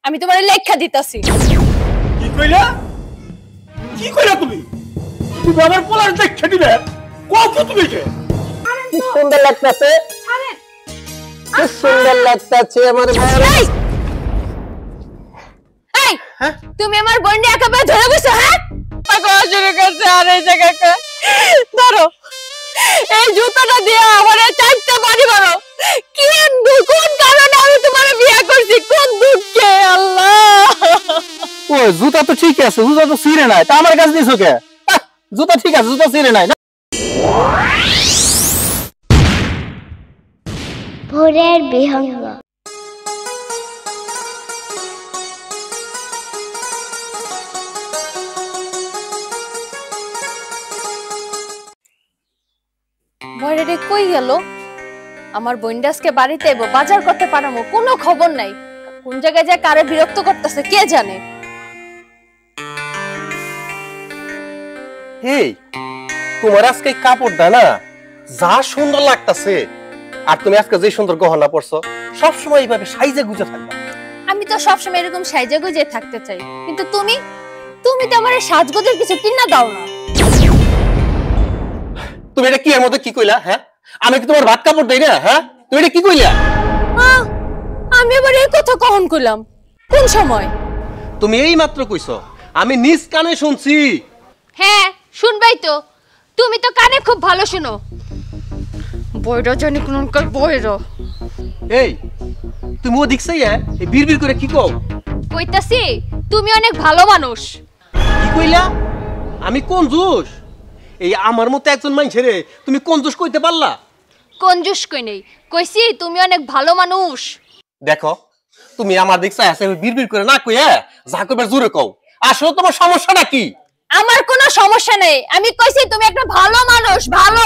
আমি তোমারে লেখা দিতাছি। কি কইলা? কি কইলা তুমি? তুমি আমার পোলার লেখা দিবে? কত তুমি কে? কি সুন্দর লাগতাছে। ছাড়েন। কি সুন্দর লাগতাছে আমার ভাই। এই তুমি আমার বোনকে একেবারে ধরে বসো। হ্যাঁ পাগল শুরু করছে। আর এই জায়গাটা ধরো, এই জুতাটা দিয়ে আমার চারটা বাড়ি মারো। কি কোন কারণে আমি তোমার বিয়ে করছি? কোন দুঃখে? আল্লাহ, ও জুতা তো ঠিক আছে, জুতা তো ছিঁড়ে নাই, তা আমার কাছে দিছো কে? জুতা ঠিক আছে, জুতা ছিঁড়ে নাই। ভোরের বিহঙ্গ। বয়রে কই গেল? আমার বোনটা আজকে বাড়িতে আইবো, বাজার করতে পারামো, কোনো খবর নাই। কোন জায়গায় যায় কারে বিরক্ত করতেছে কে জানে। এই তোমার আজকে কাপড়টা না যা সুন্দর লাগতাছে, আর তুমি আজকে যে সুন্দর গহনা পরছো, সব সময় এইভাবে সাইজে গুজে থাকবা। আমি তো সবসময় এরকম সাইজে গুজে থাকতে চাই, কিন্তু তুমি তুমি তো আমার সাজগোজের কিছু কিনা দাও না। তুমি এটা কি এর মধ্যে কি কইলা? হ্যাঁ, আমি কি তোমার ভাত কাপড় দেই না? হ্যাঁ, তুমি এটা কি কইলা? আমি আবার এই কথা কখন কইলাম? কোন সময়? তুমি এই মাত্র কইছো, আমি নিজ কানে শুনছি। হ্যাঁ শুনবাই তো, তুমি তো কানে খুব ভালো শুনো। বইরা জানি কোন বইরা। এই তুমি ও দেখছাই এই বিড়বিড় করে কি কও? কইতাছি তুমি অনেক ভালো মানুষ। কি কইলা? আমি কোন জোশ? এই আমার মতো একজন মানুষেরে তুমি কোন জোশ কইতে পারলা? কঞ্জুস কই নেই, কইছি তুমি অনেক ভালো মানুষ। দেখো তুমি আমার দেখছা আছে বিড়বিড় করে না কইয়া যা কইবার জোরে কও। আসলে তোমার সমস্যাটা কি? আমার কোনো সমস্যা নেই, আমি কইছি তুমি একটা ভালো মানুষ। ভালো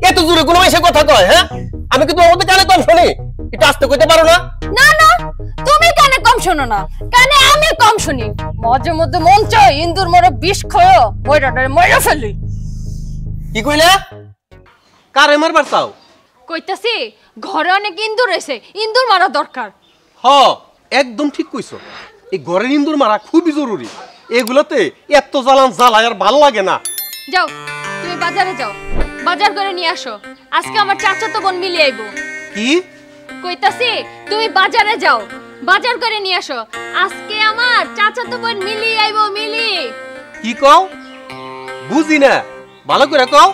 এত জোরে কোনো এসে কথা কয়? হ্যাঁ, আমি কি তোমার মধ্যে কানে কম শুনি? এটা আস্তে কইতে পারো না? না না, তুমি কানে কম শোনো না, কানে আমি কম শুনি। মাঝে মধ্যে মন চায় ইন্দুর মরে বিষ খয় বইরাটারে মরে ফেলি। কি কইলা? কারে মারবার চাও? কইতাছি ঘরে অনেক ইন্দুর রয়েছে, ইন্দুর মারা দরকার। হ, একদম ঠিক কইছো। এই ঘরের ইন্দুর মারা খুবই জরুরি। এগুলোতে এত জ্বালায় আর ভাল লাগে না। যাও তুমি বাজারে যাও, বাজার করে নিয়ে আসো। আজকে আমার চাচাতো বোন মিলি আইবো। কি কইতাছি তুমি বাজারে যাও, বাজার করে নিয়ে আসো। আজকে আমার চাচাতো বোন মিলি আইবো। মিলি কি কও? বুঝি না, ভালো করে কও।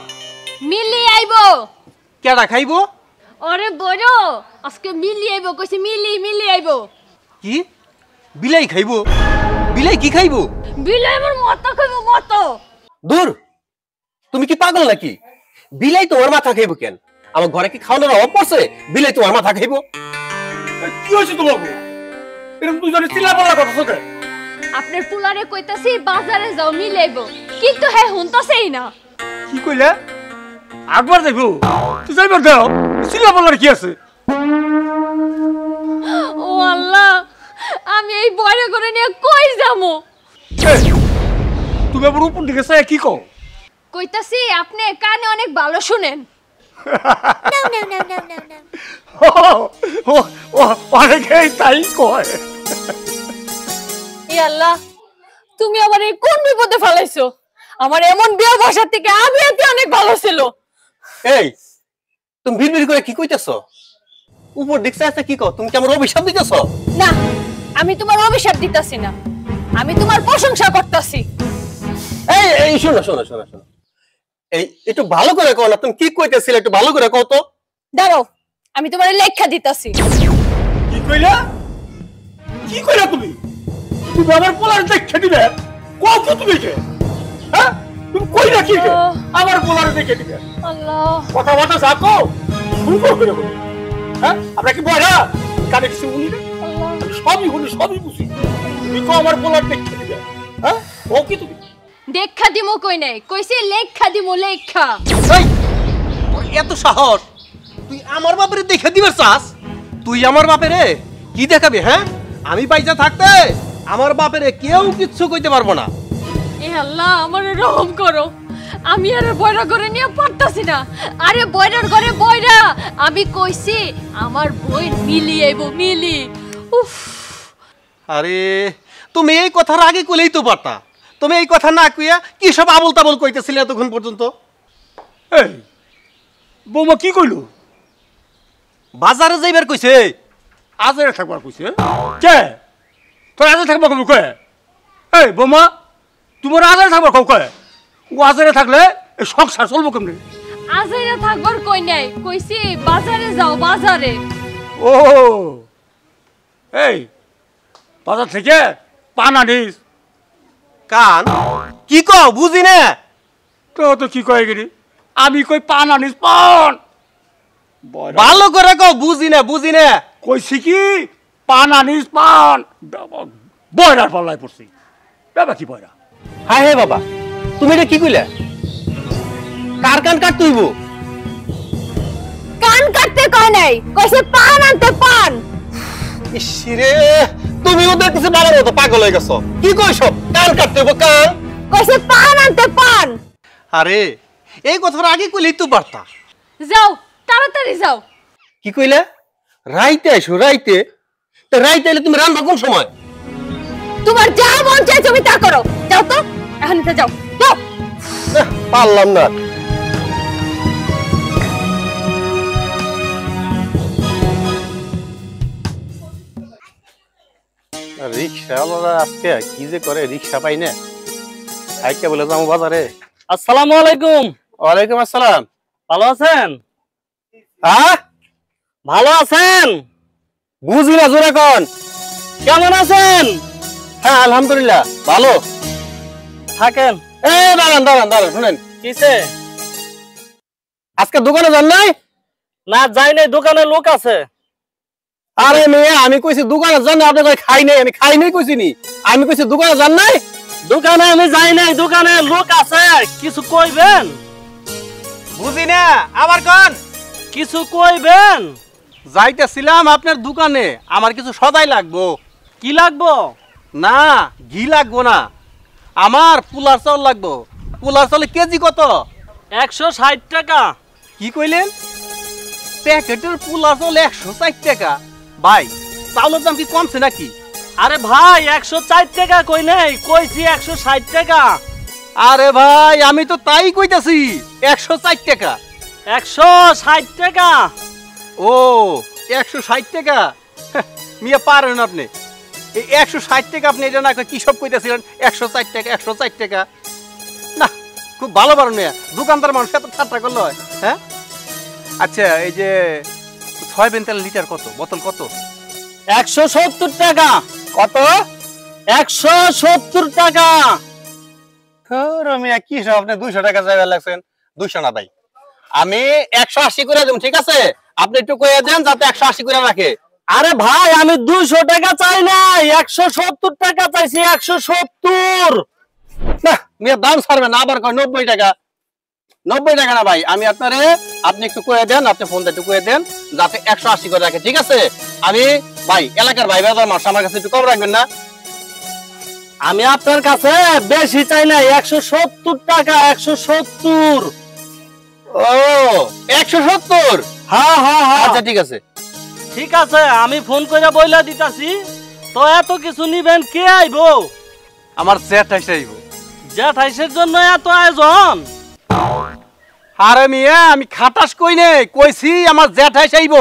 মিলি আইবো। কেডা খাইবো? আরে বড়, আজকে মিলি আইবো কইছি। মিলি মিলি আইবো। কি বিলাই খাইবো? বিলাই কি খাইবো? বিলাই আমার মাথা খাইবো। মাথা? দূর, তুমি কি পাগল নাকি? বিলাই তোমার মাথা খাইবো কেন? আমার ঘরে কি খাওয়ানোর অভাব পড়ছে? বিলাই তোমার মাথা খাইবো? কি হইছে তোমাকে? এরকম দুইজনে চিল্লাপাল্লা করতেছো কেন? আপনার পুলারে কইতাছি বাজারে যাও, মিলি আইবো, কিন্তু হ্যাঁ হুনতাছেই না। কি কইলা? একবার যাইবো? তুই যাইবার দাও, চিল্লাপাল্লার কি আছে? ও আল্লাহ, আমি এই বড় করে নিয়ে কই যামু? তুমি আবার উপর দিকে চাই কি কও? কইতাছি আপনি কানে অনেক ভালো শুনেন। অনেকেই তাই কয়। ই আল্লাহ, তুমি আবার এই কোন বিপদে ফেলাইছো? আমার এমন বিয়ে বসার থেকে আমি এতে অনেক ভালো ছিল। এই তুমি বিড়বিড় করে কি কইতেছো? উপর দেখছে আছে কি কও? তুমি কি আমার অভিশাপ দিতেছো? না, আমি তোমার অভিশাপ দিতাছি না, আমি তোমার প্রশংসা করতাছি। এই এই শোনো শোনো শোনো শোনো, এই একটু ভালো করে কও না, তুমি কি কইতেছিলে একটু ভালো করে কও তো। দাঁড়াও, আমি তোমার লেখা দিতাছি। কি কইলা? কি কইলা তুমি? তুমি আমার পোলার দেখে দিবে? কত তুমি কে? হ্যাঁ, তুমি কইলা কি কে? আমার পোলার দেখে দিবে? আল্লাহ, কথা বলতে থাকো, সুন্দর করে বলো। হ্যাঁ, আমরা কি বয়রা? কানে কিছু শুনি না? আমি সবই শুনি, সবই বুঝি। তুমি কো আমার পোলার দেখে দিবে? হ্যাঁ, ও কি তুমি? দেখা দিমু কই নাই, কইছি লেখা দিমু। লেখা? এই তোর এত সাহস, তুই আমার বাপরে দেখে দিবার চাস? তুই আমার বাপেরে কি দেখাবি? হ্যাঁ, আমি বাইজা থাকতে আমার বাপেরে কেউ কিচ্ছু কইতে পারবো না। এ আল্লাহ, আমার রহম করো, আমি আর বয়রা করে নিয়ে পারতাছি না। আরে বয়রার ঘরে বয়রা, আমি কইছি আমার বই মিলি আইবো। মিলি? ও উফ আরে তুমি এই কথার আগে কইলেই তো পারতা। তুমি এই কথা না কইয়া কি সব আবল তাবল কইতেছিলে এতক্ষণ পর্যন্ত? এই বৌমা কি কইলো? বাজারে যাইবার কইছে। আজরে থাকবার কইছে? কে তোর আজরে থাকবার কবে কয়? এই বৌমা তোমার আজরে থাকবার কবে কয়? ও আজরে থাকলে এই সংসার চলবো কেমনে? আজাইরা থাকবার কই নাই, কইছি বাজারে যাও বাজারে। ও এই বাজার থেকে পান আনিস। কান কি কও বুঝি না। তো কি কয় গেলি? আমি কই পান আনিস পান। ভালো করে কও বুঝি না। কইছি কি পান আনিস পান। বয়রার পাল্লায় পড়ছি। বাবা কি বয়রা? হায় হে বাবা, তুমি এটা কি কইলা? কার কান কাট তুইব? কান কাটতে কয় নাই, কইছে পান আনতে পান। ইসরে, তুমি ওদের কিছু বাবার মতো পাগল হয়ে গেছো। কি কইছো? কান কাটতে হইব কান? কইছে পান আনতে পান। আরে এই কথার আগে কইলেই তো পারতা। যাও তাড়াতাড়ি যাও। কি কইলা? রাইতে আইসো রাইতে? তা রাইতে এলে তুমি রান্না কোন সময়? তোমার যা মন চায় তুমি তা করো। যাও তো, এখন যাও যাও। পারলাম না। রিক্সাওয়ালারা আজকে কি যে করে, রিক্সা পাই না। আইকে বলে যাবো বাজারে। আসসালামু আলাইকুম। ওয়ালাইকুম আসসালাম। ভালো আছেন? হ্যাঁ, ভালো আছেন? বুঝি না জোরে কোন। কেমন আছেন? হ্যাঁ আলহামদুলিল্লাহ ভালো। থাকেন। দাঁড়ান শুনেন। কিসে? আজকে দোকানে যান নাই? না যাই নাই, দোকানে লোক আছে। আরে মেয়ে, আমি কইছি দোকানে যান না, আপনি কই খাই নাই। আমি খাই নাই কইছি নি? আমি কইছি দোকানে যান নাই। দোকানে আমি যাই নাই, দোকানে লোক আছে। কিছু কইবেন? বুঝি না আবার কোন। কিছু কইবেন? যাইতেছিলাম আপনার দোকানে, আমার কিছু সদাই লাগবো। কি লাগবো? না ঘি লাগবো না, আমার পোলার চাউল লাগবো। পোলার চাউল কেজি কত? 160 টাকা। কি কইলেন? প্যাকেটের পোলার চাউল 160 টাকা? ভাই চাউলের দাম কি কমছে নাকি? আরে ভাই 104 টাকা কই নাই, কইছি 160 টাকা। আরে ভাই আমি তো তাই কইতাছি, 160 টাকা। 160 টাকা। ও 160 টাকা? মিয়া পারেন আপনি এই 160 টাকা? আপনি এটা না কি সব কইতেছিলেন 160 টাকা 160 টাকা? না খুব ভালো পারেন মিয়া, দোকানদার মানুষ এত ঠাট্টা করলে হয়? হ্যাঁ আচ্ছা, এই যে সয়াবিন তেল লিটার কত, বোতল কত? 170 টাকা। কত? 170 টাকা। মিয়া কি সব আপনি 200 টাকা যাইবা লাগছেন? 200 না ভাই, আমি 180 করে দেব। ঠিক আছে, আপনি একটু কইয়া দেন যাতে 180 করে রাখে। আরে ভাই আমি 200 টাকা চাই নাই, 170 টাকা চাইছি। 170। না মিয়া দাম ছাড়বে না, আবার কয় 90 টাকা। 90 টাকা না ভাই, আমি আপনি একটু কয়ে দেন, আপনি ফোনটা একটু কয়ে দেন যাতে 180 করে রাখে। ঠিক আছে, আমি ভাই এলাকার ভাই বাজার মাস, আমার কাছে একটু কম রাখবেন না? আমি আপনার কাছে বেশি চাই নাই, 170 টাকা। 170। ও 170? হ্যাঁ হ্যাঁ হ্যাঁ। আচ্ছা ঠিক আছে। ঠিক আছে, আমি ফোন করে বইলা দিতাছি। তো এত কিছু নিবেন, কে আইবো? আমার জ্যাঠ আইব। জ্যাঠাইশের জন্য এত আয়োজন? আরে মিয়া আমি খাটাস কই নাই, কইছি আমার জ্যাঠ আইব।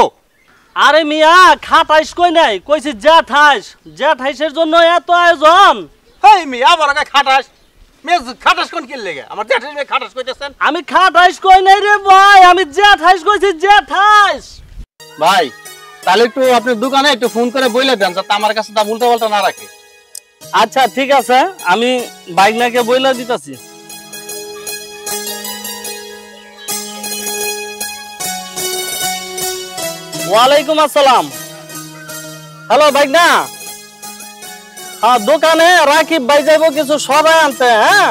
আরে মিয়া খাটাইশ কই নাই, কইছি জ্যাঠাইশ। জ্যাঠাইশের জন্য এত আয়োজন? হেই মিয়া আবার আগে খাটাস। মিয়া খাটাস কোন কি লাগে? আমার জ্যাঠ মিয়া খাটাস কইতেছেন? আমি খাটাইশ কই নাই রে ভাই, আমি জ্যাঠাইশ কইছি। জ্যাঠাইশ ভাই তাহলে একটু আপনি দোকানে একটু ফোন করে বলে দেন যাতে আমার কাছে দাম উল্টা পাল্টা না রাখে। আচ্ছা ঠিক আছে, আমি বাইকনাকে বইলা দিতাছি। ওয়ালাইকুম আসসালাম। হ্যালো বাইকনা। হ্যাঁ দোকানে রাকিব ভাই যাইবো কিছু সদাই আনতে। হ্যাঁ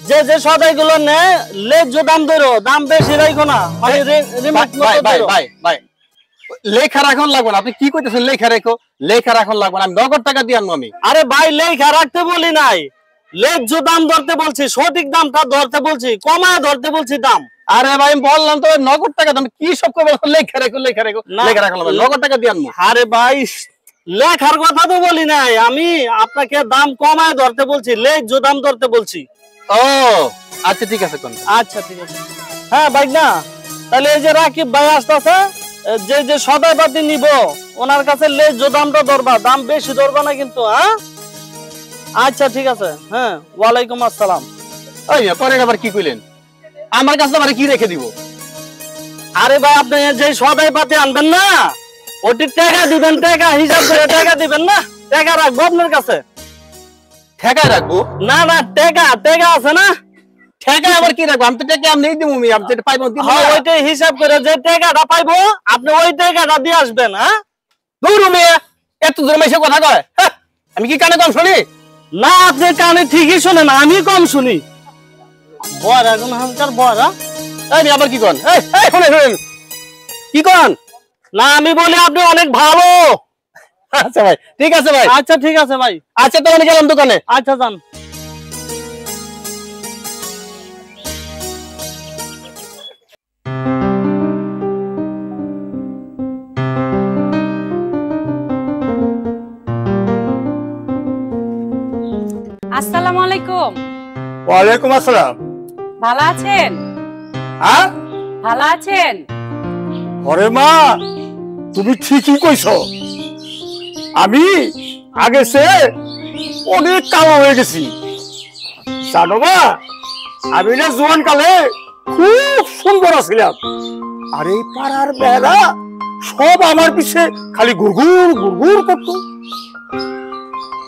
যে যে সদাই গুলো নেয় লেজ্জ দাম ধরো, দাম বেশি রাখো না। মানে রিমোট ভাই মতো ভাই ধরো। ভাই ভাই লেখা রাখন লাগবে না। আপনি কি কইতেছেন? লেখা রেখো, লেখা রাখন লাগবে না। আমি নগদ টাকা দিয়ে আনবো আমি। আরে ভাই লেখা রাখতে বলি নাই, লেজ্জ দাম ধরতে বলছি, সঠিক দামটা ধরতে বলছি, কমায় ধরতে বলছি দাম। আরে ভাই আমি বললাম তো নগদ টাকা। আমি কি সব করবো? লেখা রেখো, লেখা রেখো, না। লেখা রাখন লাগবে, নগদ টাকা দিয়ে আনবো। আরে ভাই লেখার কথা তো বলি নাই, আমি আপনাকে দাম কমায় ধরতে বলছি, লেজ দাম ধরতে বলছি। ও আচ্ছা ঠিক আছে কোন। আচ্ছা ঠিক আছে। হ্যাঁ ভাই না, তাহলে এই যে রাকিব ভাই আসতেছে, যে যে সদাইপাতি নিব ওনার কাছে লেজ দামটা ধরবা, দাম বেশি ধরবা না কিন্তু। হ্যাঁ আচ্ছা ঠিক আছে। হ্যাঁ ওয়ালাইকুম আসসালাম। ওই পরে আবার কি কইলেন? আমার কাছে আবার কি রেখে দিব? আরে ভাই আপনি যে সদাইপাতি আনবেন না, ওটি টাকা দিবেন, টাকা হিসাব করে টাকা দিবেন না, টাকা রাখবো আপনার কাছে। ঠেকায় রাখবো? না না, টাকা টাকা আছে না। ঠেকায় আবার কি রাখবো? আমি তো টাকা আমি দিব, আমি যেটা পাইবো দিব। হ্যাঁ ওইটাই হিসাব করে যে টাকাটা পাইবো আপনি ওই টাকাটা দিয়ে আসবেন। হ্যাঁ দূর মেয়ে, এত দূর মেশে কথা কয়, হ্যাঁ, আমি কি কানে কম শুনি? না আপনি কানে ঠিকই শোনেন, আমি কম শুনি। বর এখন হালকার বর। এই আবার কি কন? এই এই শুনেন শুনেন, কি কন? না আমি বলি আপনি অনেক ভালো। আচ্ছা ভাই ঠিক আছে ভাই। আচ্ছা ঠিক আছে ভাই। আচ্ছা তো আমি গেলাম দোকানে। আচ্ছা যান। আসসালামু আলাইকুম। ওয়ালাইকুম আসসালাম। ভালো আছেন? হ্যাঁ ভালো আছেন? ওরে মা, তুমি ঠিকই কইছো। আমি আগে সে অনেক কালো হয়ে গেছি জানো মা। আমি না জোয়ান কালে খুব সুন্দর ছিলাম, আর এই পাড়ার মেয়েরা সব আমার পিছে খালি গুড়গুড় গুড়গুড় করতো।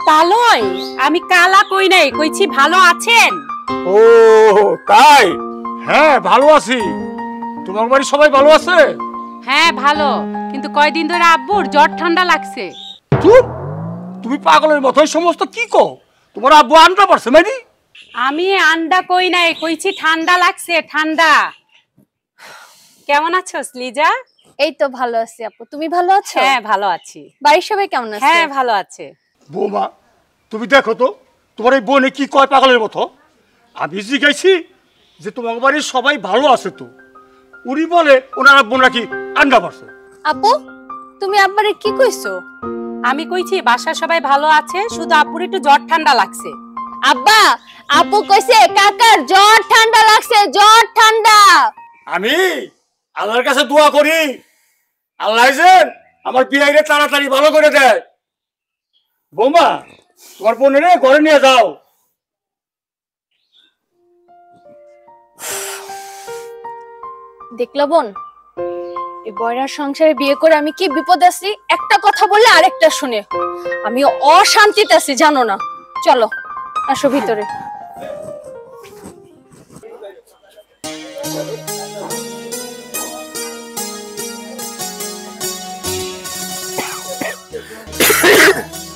তা লয়, আমি কালা কই নাই, কইছি ভালো আছেন। ও তাই? হ্যাঁ ভালো আছি। তোমার বাড়ি সবাই ভালো আছে? হ্যাঁ ভালো, কিন্তু কয়দিন ধরে আব্বুর জ্বর ঠান্ডা লাগছে। চুপ, তুমি পাগলের মতোই সমস্ত কি কো? তোমার আব্বু আন্ডা পারছে মানে? আমি আন্ডা কই নাই, কইছি ঠান্ডা লাগছে, ঠান্ডা। কেমন আছো লিজা? এই তো ভালো আছি আপু, তুমি ভালো আছো? হ্যাঁ ভালো আছি। বাড়ির সবাই কেমন আছে? হ্যাঁ ভালো আছে। বৌমা তুমি দেখো তো তোমার এই বোনে কি কয় পাগলের মতো। আমি জিজ্ঞাসি যে তোমার বাড়ির সবাই ভালো আছে তো, উনি বলে ওনার আব্বু নাকি আন্ডা পারছে। আপু তুমি আব্বারে কি কইছো? আমি কইছি বাসার সবাই ভালো আছে, শুধু আব্বুর একটু জ্বর ঠান্ডা লাগছে। আব্বা আপু কইছে কাকার জ্বর ঠান্ডা লাগছে, জ্বর ঠান্ডা। আমি আল্লাহর কাছে দোয়া করি আল্লাহ যেন আমার বিয়াইরে তাড়াতাড়ি ভালো করে দেয়। বৌমা তোমার বোনের ঘরে নিয়ে যাও। দেখলা বোন, এই বয়রার সংসারে বিয়ে করে আমি কি বিপদে আছি, একটা কথা বললে আরেকটা শুনে আমি অশান্তিতে আছি জানো না। চলো আসো ভিতরে।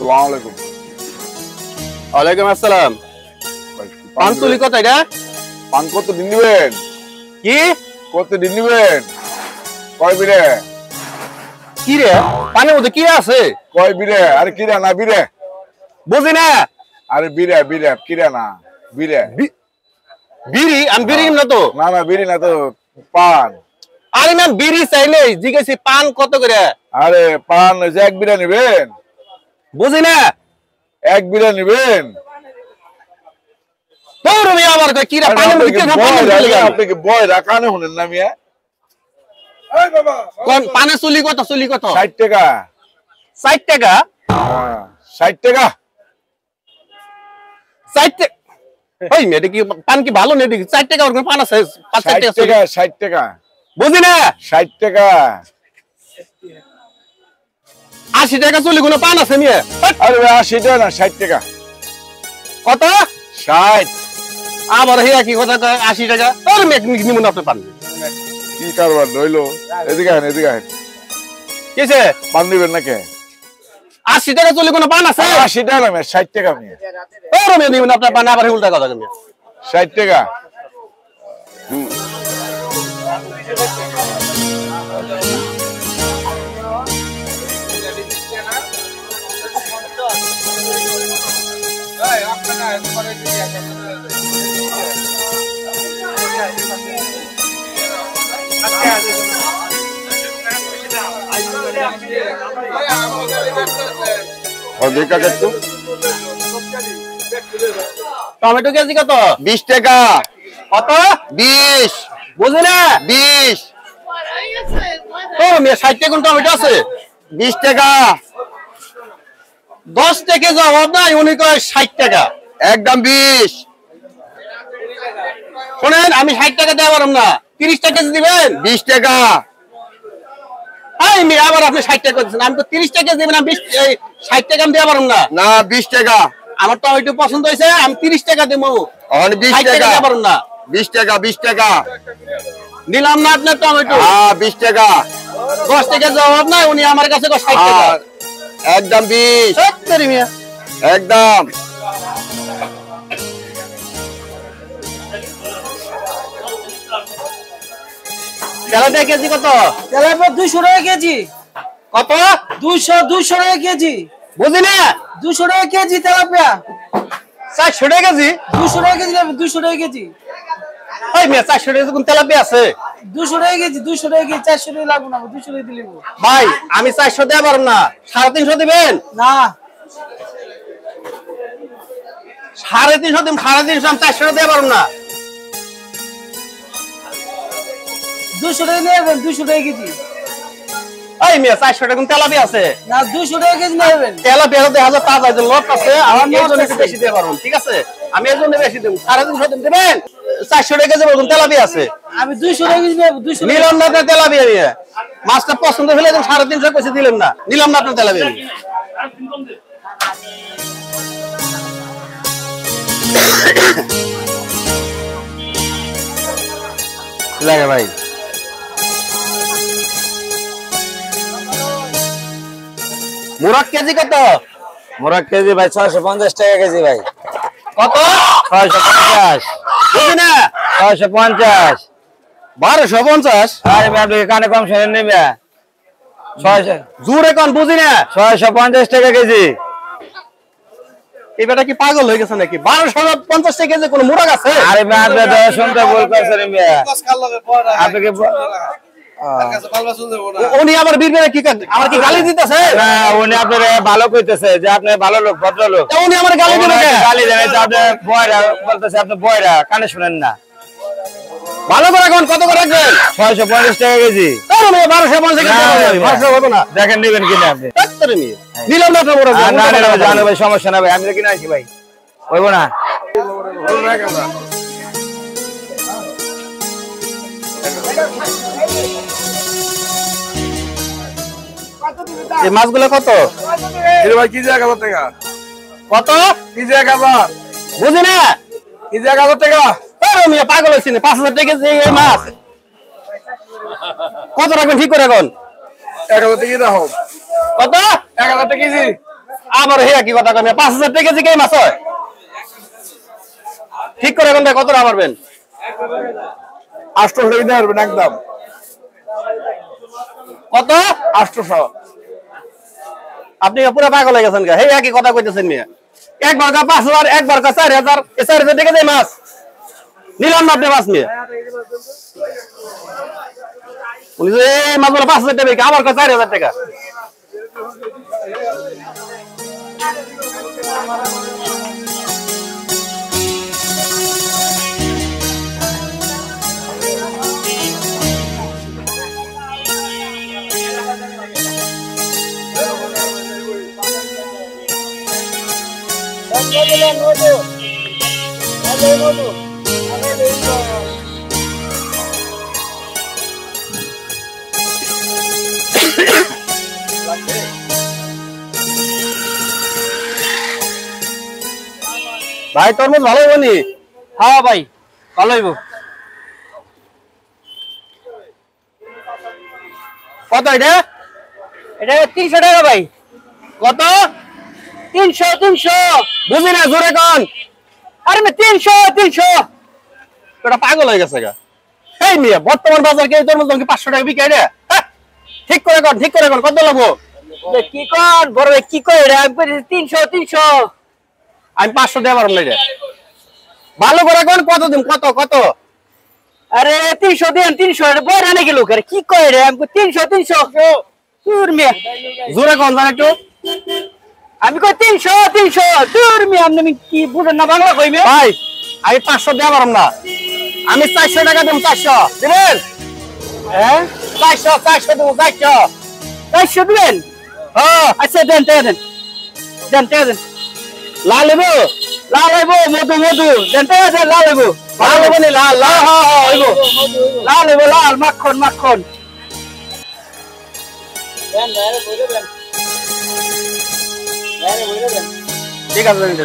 আসসালামু ওয়ালাইকুম আসসালাম। পান তুলি কত এটা? পান কত দিন নিবেন? কি কত দিন নিবেন? কয় বিরে? কি রে পানের মধ্যে কি আছে? কয় বিরে? আরে কিরা না বিরে? বুঝি না। আরে বিরে বিরে কিরা না বিরে। বিড়ি? আমি বিড়ি না তো। না না বিড়ি না তো, পান। আরে ম্যাম বিড়ি চাইলে জিজ্ঞেসি পান কত করে? আরে পান যে এক বিরে নিবেন? বুঝি না। এক বিরে নিবেন? তোর আমি আবার কই কিরা পানের মধ্যে কি পান? আপনি কি বয় রাখানে শুনেন না মিয়া? কোন পানের চুলি কত? চুলি কত? 60 টাকা। 60 টাকা? হ্যাঁ 60 টাকা। 60 টাকা? ওই মেয়ে কি পান কি ভালো নেই? 60 টাকা ওর পান আছে? 60 টাকা 60 টাকা। বুঝি না। 60 টাকা। 80 টাকা চুলি কোনো পান আছে মেয়ে? আরে 80 টাকা না 60 টাকা। কত? 60। আবার হিয়া কি কথা কয় 80 টাকা? তোর মেয়ে নিমন আপনি পান কি কারবার রইলো? এদিকে আহেন এদিকে আহেন। কিসে পান দিবেন নাকি? 80 টাকা চুলি কোনো পান আছে? 80 টাকা না 60 টাকা মেয়ে। তোর মেয়ে নিমন আপনার পান আবার উল্টা কথা মেয়ে। 60 টাকা। और देखा कर तू টমেটো কেজি কত? 20 টাকা। কত? 20 বুঝি না 20 ও মিয়া 60 টাকা কোন টমেটো আছে? 20 টাকা 10 টাকা জবাব নাই, উনি কয় 60 টাকা। একদম 20 শুনেন, আমি 60 টাকা দেওয়া পারব না, 30 টাকা দিবেন। 20 টাকা এই মিয়া আবার আপনি 60 টাকা দিচ্ছেন, আমি তো 30 টাকা দিবেন, আমি 60 টাকা আমি দেওয়া পারব না। না 20 টাকা আমার টমেটো পছন্দ হয়েছে, আমি 30 টাকা দেবো। और 20 60 টাকা টাকা দেওয়া পারব না। 20 টাকা 20 টাকা নিলাম না আপনার টমেটো। हाँ 20 টাকা 10 টাকা জবাব নাই, উনি আমার কাছে কয় 60 টাকা। हाँ एकदम 20 সত্যি মিয়া एकदम তেলাপিয়া কেজি কত? তেলাপিয়া 200 টাকা কেজি। কত? 200 টাকা কেজি। বুঝি না 200 টাকা কেজি তেলাপিয়া। 400 টাকা কেজি। 200 টাকা কেজি, 200 টাকা কেজি। ওই মিয়া 400 টাকা কোন তেলাপিয়া আছে? 200 টাকা কেজি, 200 টাকা কেজি, 400 টাকা লাগবে না, 200 টাকা দিলে ভাই আমি 400 দেওয়া পারব না, 350 দিবেন। না। 350 দিন, 350 আমি 400 দেওয়া পারব না। 200 টাকা নেবেন, 200 টাকা কেজি। ওই মিয়া 400 টাকা কোন তেলাপিয়া আছে? না 200 টাকা কেজি নেবেন। তেলাপিয়া তো 1000 তাজা আছে, লোক আছে, আমার এই জন্য একটু বেশি দিয়ে পারবো, ঠিক আছে? আমি এই জন্য বেশি দেব, 350 দিন দিবেন। 400 টাকা কেজি বলুন তেলাপিয়া আছে। আমি 200 টাকা কেজি নেব, 200 টাকা। নিলাম না আপনার তেলাপিয়া নিয়ে, মাছটা পছন্দ হলে 350 পয়সা দিলেন না, নিলাম না আপনার তেলাপিয়া নিয়ে। लगे भाई মুরাক কেজি কত? मुरग केजी भाई 650 টাকা কেজি ভাই কত? 650 বুঝি না 650 1250। আরে ভাই আপনি কানে কম শুনেন নেবে 600 জোরে কোন বুঝি না। 650 টাকা কেজি এবারে কি পাগল হয়ে গেছে নাকি? 1250 টাকা কেজি কোন মুরাক আছে? আরে ভাই আপনি তো শুনতে ভুল করছেন ভাই আপনি কি উনি আমার বীরবেলা কি আমার কি গালি দিতেছে? না উনি আপনার ভালো কইতেছে যে আপনি ভালো লোক ভদ্রলোক তা উনি আমার গালি দিবে কেন? গালি দেবে তো আপনি বয়রা বলতেছে আপনি বয়রা কানে শুনেন না ভালো করে কোন কত করে রাখবেন? 650 টাকা কেজি তার মানে 1250 টাকা দেব, 500 হবে না। দেখেন নেবেন কিনা আপনি ডাক্তার নিয়ে নিলাম না আপনার মুরাক। না না না জানো ভাই সমস্যা না ভাই আমি তো কিনা আছি ভাই হইব না এই মাছগুলো কত? এর ভাই কি জায়গা টাকা কত? কি জায়গা বুঝি না কি জায়গা টাকা আরে মিয়া পাগল হইছিস না, 5000 টাকা কেজি এই মাছ কত রাখবেন ঠিক করে এখন? 1000 টাকা দাও কত? 1000 টাকা কেজি আবার হে কি কথা কই? 5000 টাকা কেজি কে মাছ হয়? ঠিক করে এখন ভাই কত টাকা পারবেন? 800 টাকা দিতে পারবেন একদম কত? 800 আপনি পুরো পাগল হয়ে গেছেন গা, হে একই কথা কইতেছেন মিয়া। একবার কা 5000, একবার কা 4000, এই 4000 টাকা দিয়ে মাছ নিলাম না আপনি মাছ নিয়ে। উনি যে এই মাছগুলো 5000 টাকা বিকে, আবার কা 4000 টাকা। ভাই তরমুজ ভালো হইব নি? হ্যাঁ ভাই ভালো হইব। কত এটা? এটা 300 টাকা ভাই। কত? 300 বুঝি না জোরে কোন? আরে মে 300 তোরা পাগল হয়ে গেছে গা। এই মিয়া বর্তমান বাজার কে তরমুজ দাম কি 500 টাকা বিকাই রে? ঠিক করে কোন, ঠিক করে কোন, কত লাগবো? কি কোন বড় ভাই কি কই রে? আমি 300 আমি 500 দেব পারম না রে। ভালো করে কোন, কত দিম, কত কত? আরে 300 দেন, 300 এর বড় আনে কি লোক? আরে কি কই রে? আমি 300 দূর মিয়া জোরে কোন জান একটু আমি কই 300 দূর মিয়া আপনি কি বুঝেন না বাংলা কই মিয়া ভাই আমি 500 দেয়া পারম না আমি 400 টাকা দেব 400 দিবেন হ্যাঁ 400 দেব 400 400 দিবেন হ্যাঁ আচ্ছা দেন দেন লাল লেবু মধু দেন লাল লেবু লাল লেবু নি লাল লাল হ্যাঁ হইবো লাল লেবু লাল মাখন ঠিক আছে দিন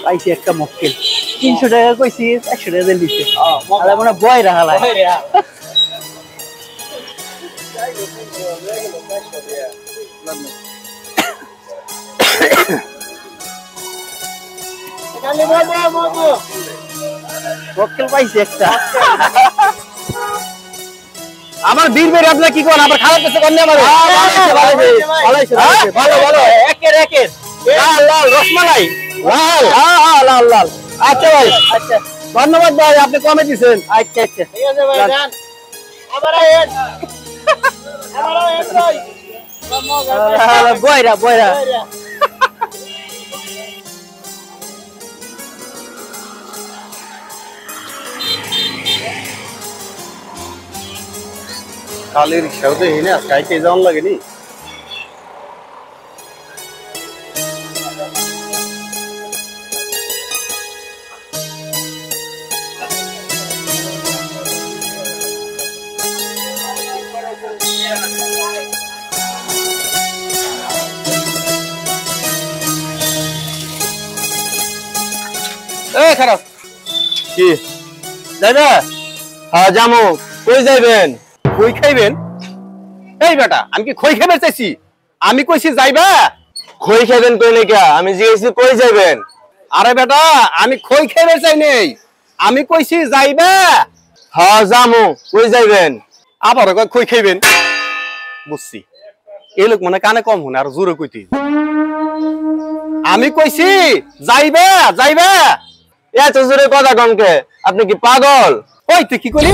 পাইছি একটা মক্কেল 300 টাকা কইছি 100 টাকা দেন দিছে আরে মনে বয় রাহালা মক্কেল পাইছি একটা আমার বীর বের আপনি কি কোন আবার খারাপ কিছু করলে আমারে ভালো একের লাল লাল রসমালাই লাল হ্যাঁ লাল আচ্ছা ভাই আচ্ছা ধন্যবাদ ভাই আপনি কমে দিবেন আচ্ছা ঠিক আছে ভাই যান আবার আয়েন ভাই বয়রা কালের রিক্সাও তো হেনে আজকে যাওয়ার লাগেনি খারাপ কি যাইবে হ্যাঁ জামু কই যাইবেন খই খাইবেন এই বেটা আমি কি খই খাইবে চাইছি আমি কইছি যাইবা খই খাইবেন কই নাকি আমি জিজ্ঞেসি কই যাইবেন আরে বেটা আমি খই খাইবে চাই নেই আমি কইছি যাইবা হ্যাঁ জামু কই যাইবেন আবার কই খই খাইবেন বুঝছি এই লোক মনে কানে কম হনে আর জোরে কইতি আমি কইছি যাইবা এত জোরে কথা কনকে আপনি কি পাগল ওই তুই কি কইলি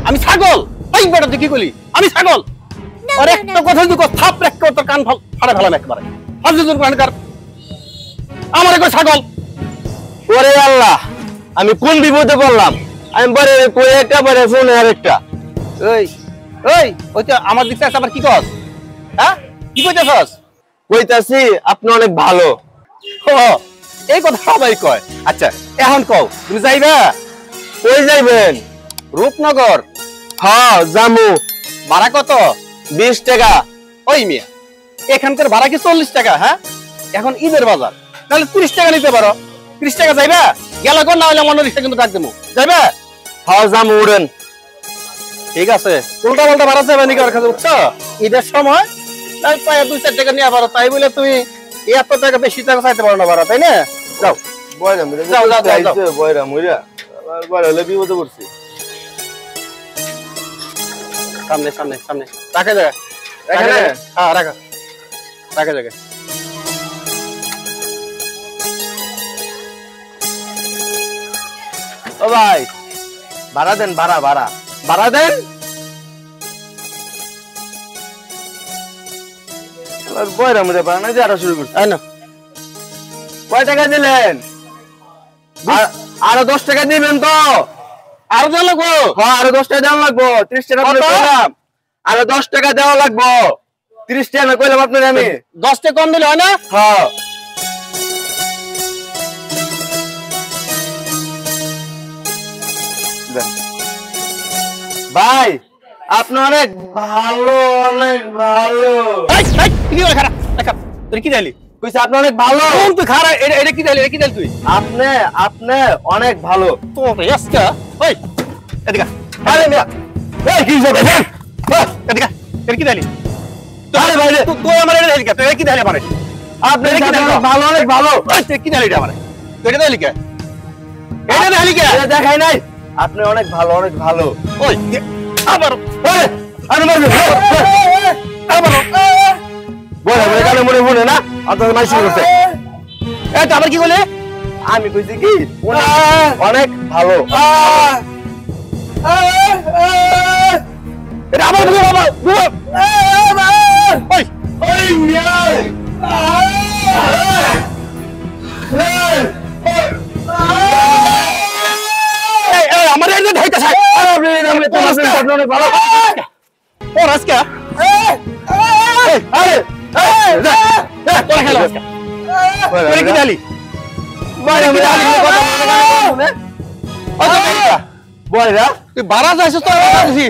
আমি ছাগল ওই বেটা তুই কি কইলি আমি ছাগল আর একটা কথা যদি থাপ রেখে তোর কান ফাড়ে ফেলাম একবারে ফাজলুর কানকার আমারে কই ছাগল ওরে আল্লাহ আমি কোন বিপদে পড়লাম আমি বরে কই একটা বরে ফোনে আরেকটা ওই ওই তো আমার দিকে আবার কি কস হ্যাঁ কি কইতাছস কইতাছি আপনি অনেক ভালো ও এই কথা সবাই কয় আচ্ছা এখন কও তুমি যাইবা কই যাইবেন রূপনগর হ্যাঁ জামু ভাড়া কত 20 টাকা ওই মিয়া এখানকার ভাড়া কি 40 টাকা হ্যাঁ এখন ঈদের বাজার তাহলে 30 টাকা নিতে পারো 30 টাকা যাইবা গেল কোন না হলে মনে রিক্সা কিন্তু ডাক দেবো যাইবা হ্যাঁ জামু উড়েন ঠিক আছে উল্টা পাল্টা ভাড়া যাবে নাকি ওর কাছে বুঝছো ঈদের সময় তাই প্রায় 2-4 টাকা নিয়ে পারো তাই বলে তুমি এত টাকা বেশি টাকা চাইতে পারো না ভাড়া তাই না যাও বয়রা মুড়া যাও বয়রা মুড়া বয়রা হলে বিপদে পড়ছি সামনে রাখা জায়গা হ্যাঁ রাখা জায়গা ও ভাই ভাড়া দেন ভাড়া দেন বয়রা মুড়ে পারা না যে আরো শুরু করছি না কয় টাকা দিলেন আরো 10 টাকা দিবেন তো আরো দেওয়া লাগবো হ্যাঁ আরো 10 টাকা দেওয়া লাগবো 30 টাকা কইলাম আরো 10 টাকা দেওয়া লাগবো 30 টাকা কইলাম আপনার আমি 10 টাকা কম দিলে হয় না হ্যাঁ ভাই আপনি অনেক ভালো তুই কি দিলি কইছে আপনি অনেক ভালো তুই খারা এটা কি দিলি তুই আপনি অনেক ভালো তো আজকে ওই এদিকে আরে মিয়া এই কি হবে এদিকে কি দিলি আরে ভাই তুই আমার এটা দিলি তুই কি দিলি আমারে আপনি কি দিলি ভালো অনেক ভালো তুই কি দিলি আমারে তুই এটা দিলি কে এটা দিলি কে এটা দেখাই নাই আপনি অনেক ভালো ওই আবার ওরে আরে মারবে আবার বলে বলে গালে মনে মনে না আপনার মাইসি করতে এটা আবার কি বলে আমি কইছি কি অনেক ভালো। এটা আমার বুড়ো বাবা, বুড়ো। ওই, ওই মিয়া। আমার এর মধ্যে ঢাইতে চাই। আমি তোমার সাথে অনেক ভালো। ও রাজকা। আরে, তোরা খেলো আজকে। তোরা কি ডালি? বাইরে আমি ডালি কথা বলতে বয়রা তুই বারা যাইছিস তো দিছি।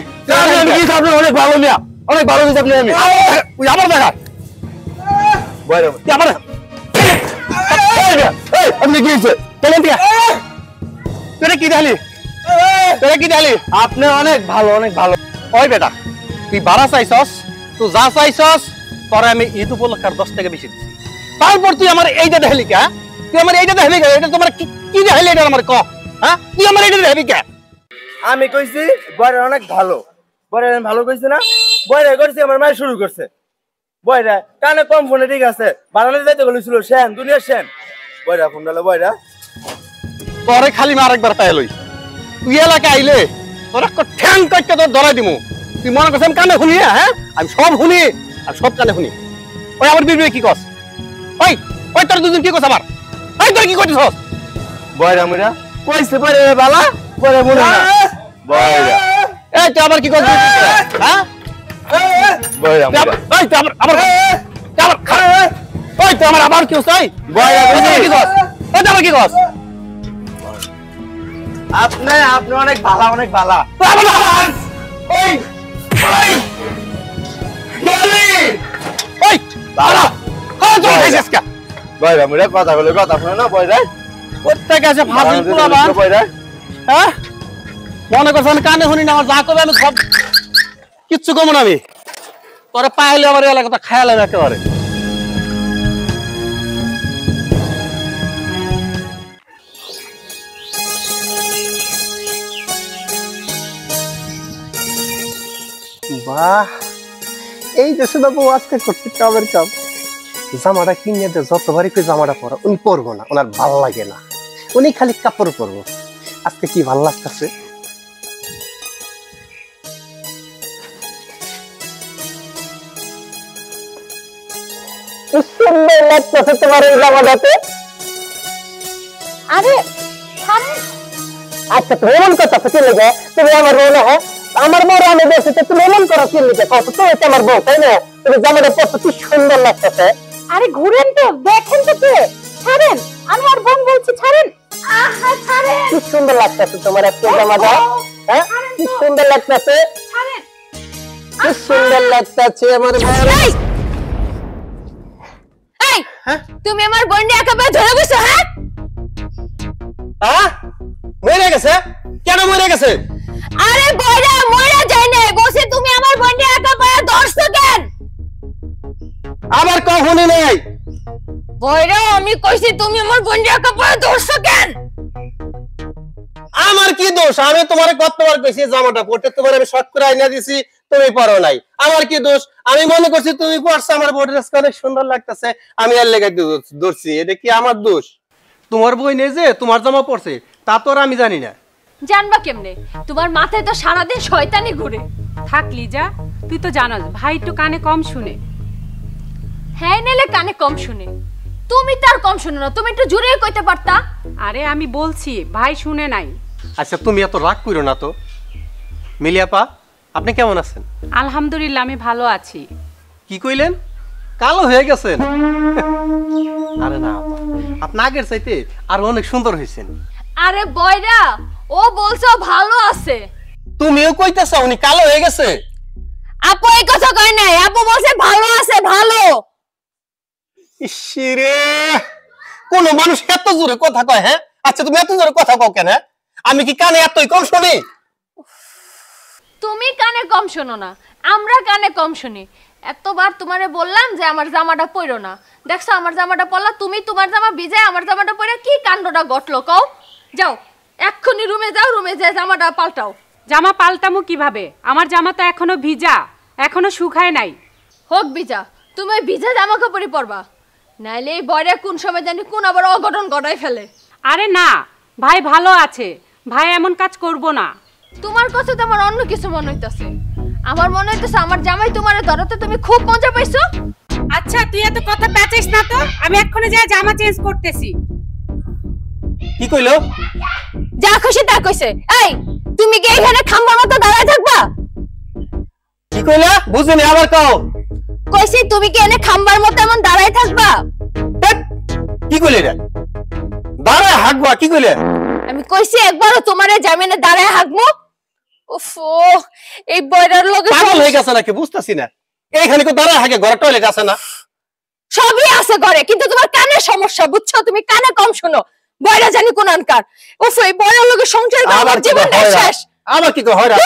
আমি কি আপনি অনেক ভালো মিয়া, অনেক ভালো দিছি আপনি। আমি তুই আমার দেখা বয়রা তুই আমার এই আপনি কি হইছে চলেন দিয়া তোরা কি ডালি? তোরা কি ডালি? আপনি অনেক ভালো, অনেক ভালো। ওই বেটা তুই বারা চাইছস, তুই যা চাইছস পরে আমি ঈদ উপলক্ষে 10 টাকা বেশি দিছি। তারপর তুই আমার এইটা দেখালি কে? তুই আমার এইটা দেখালি কে? এটা তোমার কি দেখালি এটা আমার ক? হ্যাঁ তুই আমার এইটা দেখাবি কে? আমি কইছি বয়রা অনেক ভালো। বয়রা ভালো কইছে না? বয়রা করছে আমার মাই শুরু করছে। বয়রা কানে কম ফোনে ঠিক আছে, বানালে যাইতে বলেছিল সেন দুনিয়া সেন। বয়রা ফোন ডালে বয়রা পরে খালি আমি আরেকবার পাই লই। তুই এলাকা আইলে তোর একটা ঠ্যাং কাটতে তোর ধরাই দিমু। তুই মনে করছিস আমি কানে শুনি? হ্যাঁ আমি সব শুনি, আর সব কানে শুনি। ওই আমার বিবি কি কস? ওই ওই তোর দুজন কি কস আমার? ওই তোর কি করছিস? বয়রা মুরা কইছে বয়রা বালা বয়রা মুরা না বয়রা। এই তুই আবার কি করছিস? হ্যাঁ বয়রা মুরা ওই তুই আবার ওই তুই আমার আবার কি হচ্ছে? বয়রা কি কস? ওই তুই আবার কি কস? আপনি আপনি অনেক ভালো, অনেক ভালো। ওই ওই ওই বাবা হ্যাঁ তুই খাইছিস কা? বয়রা মুরা কথা বলে কথা শুনে না বয়রা প্রত্যেক আছে ফাজিল পোলাবান। বয়রা হ্যাঁ মনে করছ আমি কানে শুনি না, আমার যা করবে আমি সব কিচ্ছু কম না। আমি তোরে পাইলে আমার এলাকাটা খেয়াল হবে একেবারে। বাহ এই দেশে বাবু আজকে করতে কামের কাম। জামাটা কিনে দে, যতবারই করে জামাটা পরা উনি পরবো না, ওনার ভাল লাগে না, উনি খালি কাপড় পরবো। আজকে কি ভাল লাগতেছে। সুন্দর লাগতেছে তোমার এই জামাটাতে। আরে আচ্ছা তুমি এমন কথা কি লেগে? তুমি আমার বউ না? হ্যাঁ আমার বউ আমি বলছি তুমি এমন করো কি লেগে? কত তো এটা আমার বউ তাই না? তুমি জামাটা পরতে কি সুন্দর লাগতেছে। আরে ঘুরেন তো, দেখেন তো কে। ছাড়েন, আমি আর বোন বলছি ছাড়েন। আহা ছাড়েন। কি সুন্দর লাগতেছে তোমার একটা জামাটা। হ্যাঁ কি সুন্দর লাগতেছে, ছাড়েন। কি সুন্দর লাগতেছে আমার বউ। এই তুমি আমার বোনকে একেবারে ধরে বসো। হ্যাঁ হ্যাঁ মরে গেছে? কেন মরে গেছে? আরে বয়রা মরে যায় না, বসে তুমি আমার বোনকে একেবারে ধরছো কেন? আবার কখনই নাই। বয়রা আমি কইছি তুমি আমার বোনকে একেবারে ধরছো কেন? আমার কি দোষ? আমি তোমার কতবার কইছি জামাটা পরতে, তোমার আমি শর্ট করে আইনা দিছি, তুমি পরো নাই। আমার কি দোষ? আমি মনে করছি তুমি পরছো, আমার বডির অনেক সুন্দর লাগতেছে, আমি আর লেগে ধরছি। এটা কি আমার দোষ? তোমার বই নেই যে তোমার জামা পড়ছে তা তো আর আমি জানি না। জানবা কেমনে? তোমার মাথায় তো সারাদিন শয়তানি ঘুরে। থাক লিজা, তুই তো জানোস ভাই একটু কানে কম শুনে। হ্যাঁ নেলে কানে কম শুনে, তুমি তার কম শুনো না। তুমি একটু জোরে কইতে পারতা। আরে আমি বলছি ভাই শুনে নাই। আচ্ছা তুমি এত রাগ করো না তো। মিলিয়াপা আপনি কেমন আছেন? আলহামদুলিল্লাহ আমি ভালো আছি। কি কইলেন? কালো হয়ে গেছেন? আরে না আপা, আপনি আগের চাইতে আর অনেক সুন্দর হয়েছেন। আরে বয়রা ও বলছো ভালো আছে। তুমিও কইতেছো উনি কালো হয়ে গেছে? আপু এই কথা কয় নাই, আপু বলছে ভালো আছে ভালো। ইসরে কোন মানুষ এত জোরে কথা কয়? হ্যাঁ আচ্ছা তুমি এত জোরে কথা কও কেন? আমি কি কানে এতই কম শুনি? তুমি কানে কম শোনো না, আমরা কানে কম শুনি। এতবার তোমারে বললাম যে আমার জামাটা পরো না, দেখছো আমার জামাটা পরলা, তুমি তোমার জামা ভিজায় আমার জামাটা পরে কি কাণ্ডটা ঘটলো কও। যাও এক্ষুনি রুমে যাও, রুমে যায় জামাটা পাল্টাও। জামা পাল্টামু কিভাবে? আমার জামা তো এখনো ভিজা, এখনো শুকায় নাই। হোক ভিজা, তুমি ওই ভিজা জামা কাপড়ই পরবা, নাইলে এই বয়রা কোন সময় জানি কোন আবার অঘটন ঘটাই ফেলে। আরে না, ভাই ভালো আছে, ভাই এমন কাজ করব না। তোমার কাছে তো আমার অন্য কিছু মনে হইতাছে। আমার মনে হইতাছে আমার জামাই তোমারে ধরতে তুমি খুব মজা পাইছো। আচ্ছা তুই এত কথা পেঁচাইস না তো, আমি এক্ষুনি যাই জামা চেঞ্জ করতেছি। কি কইলো? যা খুশি তা কইছে। এই তুমি কি এখানে খাম্বার মতো দাঁড়ায় থাকবা? কি কইলা? বুঝিনি, আবার কও। কইছি তুমি কি এখানে খাম্বার মতো এমন দাঁড়ায় থাকবা? কি কইলে রে? দাঁড়ায় হাঁকবা, কি কইলে? আমি কইছি একবারও তোমারে জামিনে দাঁড়ায় হাঁকবো? ওফো, এই বয়রার লগে পাগল হয়ে গেছে নাকি বুঝতাছি না। এইখানে কো দাঁড়ায় হাঁকে, ঘরে টয়লেট আছে না? সবই আছে ঘরে, কিন্তু তোমার কানে সমস্যা, বুঝছো? তুমি কানে কম শুনো। বয়রা জানি কোন আনকার। ওফো, এই বয়রার লগে সংসার করে আমার জীবনটা শেষ। আবার কি কই হয়রা?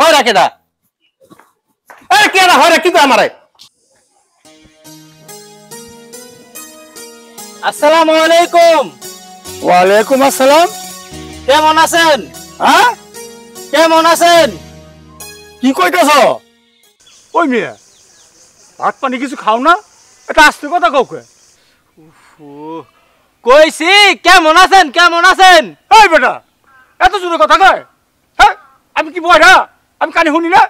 হয়রা কেডা? আরে কেডা হয়রা কি কই আমারে? আসসালামু আলাইকুম। ওয়ালাইকুম আসসালাম। কেমন আছেন? হ্যাঁ, কেমন আছেন? কি কইতেছ? ওই মেয়ে, ভাত পানি কিছু খাও না? এটা আস্তে কথা কাউকে। কইছি কেমন আছেন, কেমন আছেন? এই বেটা, এত জোরে কথা কয়? হ্যাঁ, আমি কি বয়রা? আমি কানে শুনি না?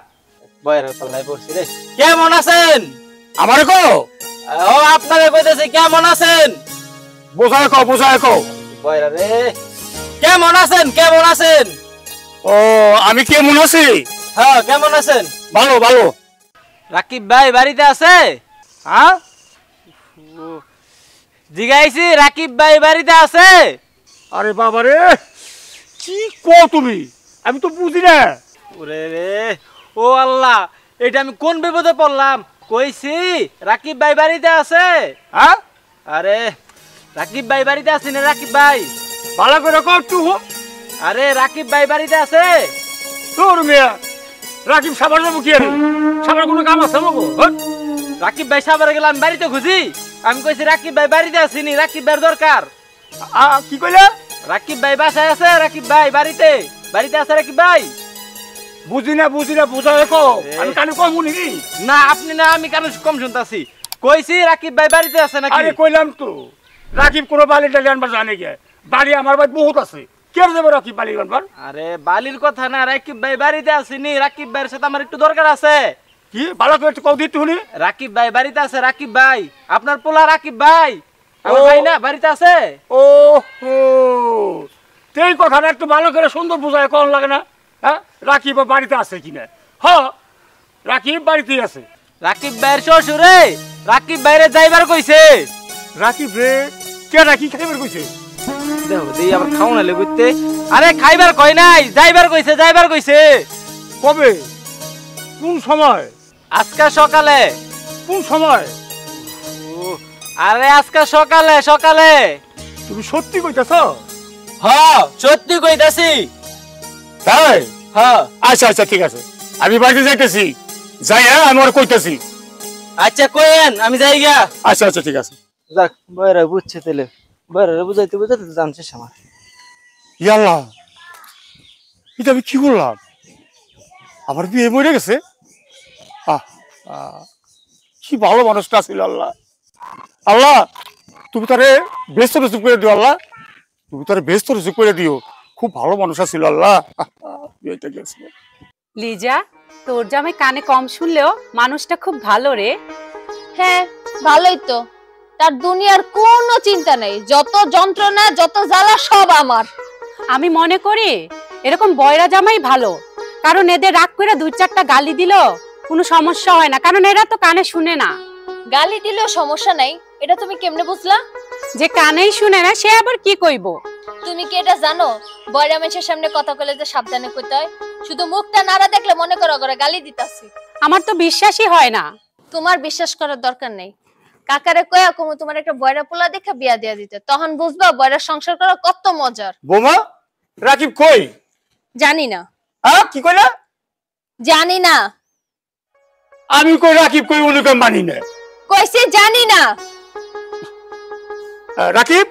বয়রা পাল্লাই পড়ছি রে। কেমন আছেন? আমারে কও। ও আপনারে কইতেছি কেমন আছেন? বোঝায় কও, বোঝায় কও। বয়রা রে, কেমন আছেন, কেমন আছেন? ও, আমি কেমন আছি? হ্যাঁ, কেমন আছেন? ভালো ভালো। রাকিব ভাই বাড়িতে আছে? হ্যাঁ, জিগাইছি রাকিব ভাই বাড়িতে আছে? আরে বাবা রে, কি কও তুমি? আমি তো বুঝি না। ওরে রে, ও আল্লাহ, এটা আমি কোন বিপদে পড়লাম? কইছি রাকিব ভাই বাড়িতে আছে? হ্যাঁ, আরে রাকিব ভাই বাড়িতে আছে না? রাকিব ভাই ভালো করে কও তুই। আরে রাকিব ভাই বাড়িতে আছে? তোর মেয়ে রাকিব সাবার যাবো কি? আরে সাবার কোনো কাম আছে বাবু? রাকিব ভাই সাবারে গেলাম, বাড়িতে খুঁজি। আমি কইছি রাকিব ভাই বাড়িতে আসিনি, রাকিব ভাইয়ের দরকার। কি কইলে? রাকিব ভাই বাসায় আছে? রাকিব ভাই বাড়িতে বাড়িতে আছে? রাকিব ভাই বুঝি না, বুঝি না, বুঝায় কও। আমি কানে কম শুনি। না আপনি না, আমি কানে কম শুনতাছি। কইছি রাকিব ভাই বাড়িতে আছে নাকি? আরে কইলাম তো, রাকিব কোনো বালি টালি আনবার জানে গে? বাড়ি আমার বাড়ি বহুত আছে, কে যাবে রাকিব বালি আনবার? আরে বালির কথা না, রাকিব ভাই বাড়িতে আসিনি। রাকিব ভাইয়ের সাথে আমার একটু দরকার আছে। কি ভালো করে একটু কও দিতে শুনি। রাকিব ভাই বাড়িতে আছে? রাকিব ভাই, আপনার পোলা রাকিব ভাই, আমার ভাই না, বাড়িতে আছে? ও হো, এই কথাটা একটু ভালো করে সুন্দর বুঝায় কোন লাগে না? হ্যাঁ, রাকিব বাড়িতে আছে কিনা? হ্যাঁ, রাকিব বাড়িতেই আছে। রাকিব ভাইয়ের শ্বশুরে রাকিব ভাইরে যাইবার কইছে। রাকিব রে, কে রাকি খাইবার কইছে? দেখো দেই আবার খাওনা লেগুতে। আরে খাইবার কই নাই, যাইবার কইছে, যাইবার কইছে। কবে? কোন সময়? আজকে সকালে। কোন সময়? আরে আজকে সকালে, সকালে। তুমি সত্যি কইতাছ? হ্যাঁ সত্যি কইতাছি। তাই? হ্যাঁ। আচ্ছা আচ্ছা, ঠিক আছে, আমি বাড়িতে যাইতেছি। যাই, হ্যাঁ, আমি ওর কইতাছি। আচ্ছা কইেন, আমি যাই গিয়া। আচ্ছা আচ্ছা, ঠিক আছে। যাক, বয়রা বুঝছে তাইলে। বয়রা বুঝাইতে বুঝাইতে জানছিস আমার। ইয়াল্লাহ, এটা আমি কি করলাম? আমার বিয়ে মরে গেছে। কি ভালো মানুষটা ছিল। আল্লাহ, আল্লাহ, তুমি তারে ব্যস্ত রসুখ করে দিও। আল্লাহ, তুমি তারে ব্যস্ত রসুখ করে দিও। খুব ভালো মানুষ ছিল। আল্লাহ, বিয়েটা গেছিল। লিজা, তোর জামাই কানে কম শুনলেও মানুষটা খুব ভালো রে। হ্যাঁ, ভালোই তো। তার দুনিয়ার কোনো চিন্তা নেই, যত যন্ত্রণা যত জ্বালা সব আমার। আমি মনে করি এরকম বয়রা জামাই ভালো, কারণ এদের রাগ করে দুই চারটা গালি দিল কোনো সমস্যা হয় না, কারণ এরা তো কানে শুনে না। গালি দিলেও সমস্যা নাই, এটা তুমি কেমনে বুঝলা? যে কানেই শুনে না সে আবার কি কইব? তুমি কি এটা জানো বয়রা মানুষের সামনে কথা কইলে যে সাবধানে কইতে হয়? শুধু মুখটা নাড়া দেখলে মনে করো করে গালি দিতাছি। আমার তো বিশ্বাসই হয় না। তোমার বিশ্বাস করার দরকার নেই। কাকারে কয়া কমু তোমার একটা বয়রা পোলা দেখে বিয়া দিয়া দিতে, তখন বুঝবা বয়রা সংসার করা কত মজার। বোমা, রাকিব কই? জানি না। কি কইলা? জানি না। আমি কই রাকিব কই, উনিকে মানি না। কইছে জানি না। রাকিব,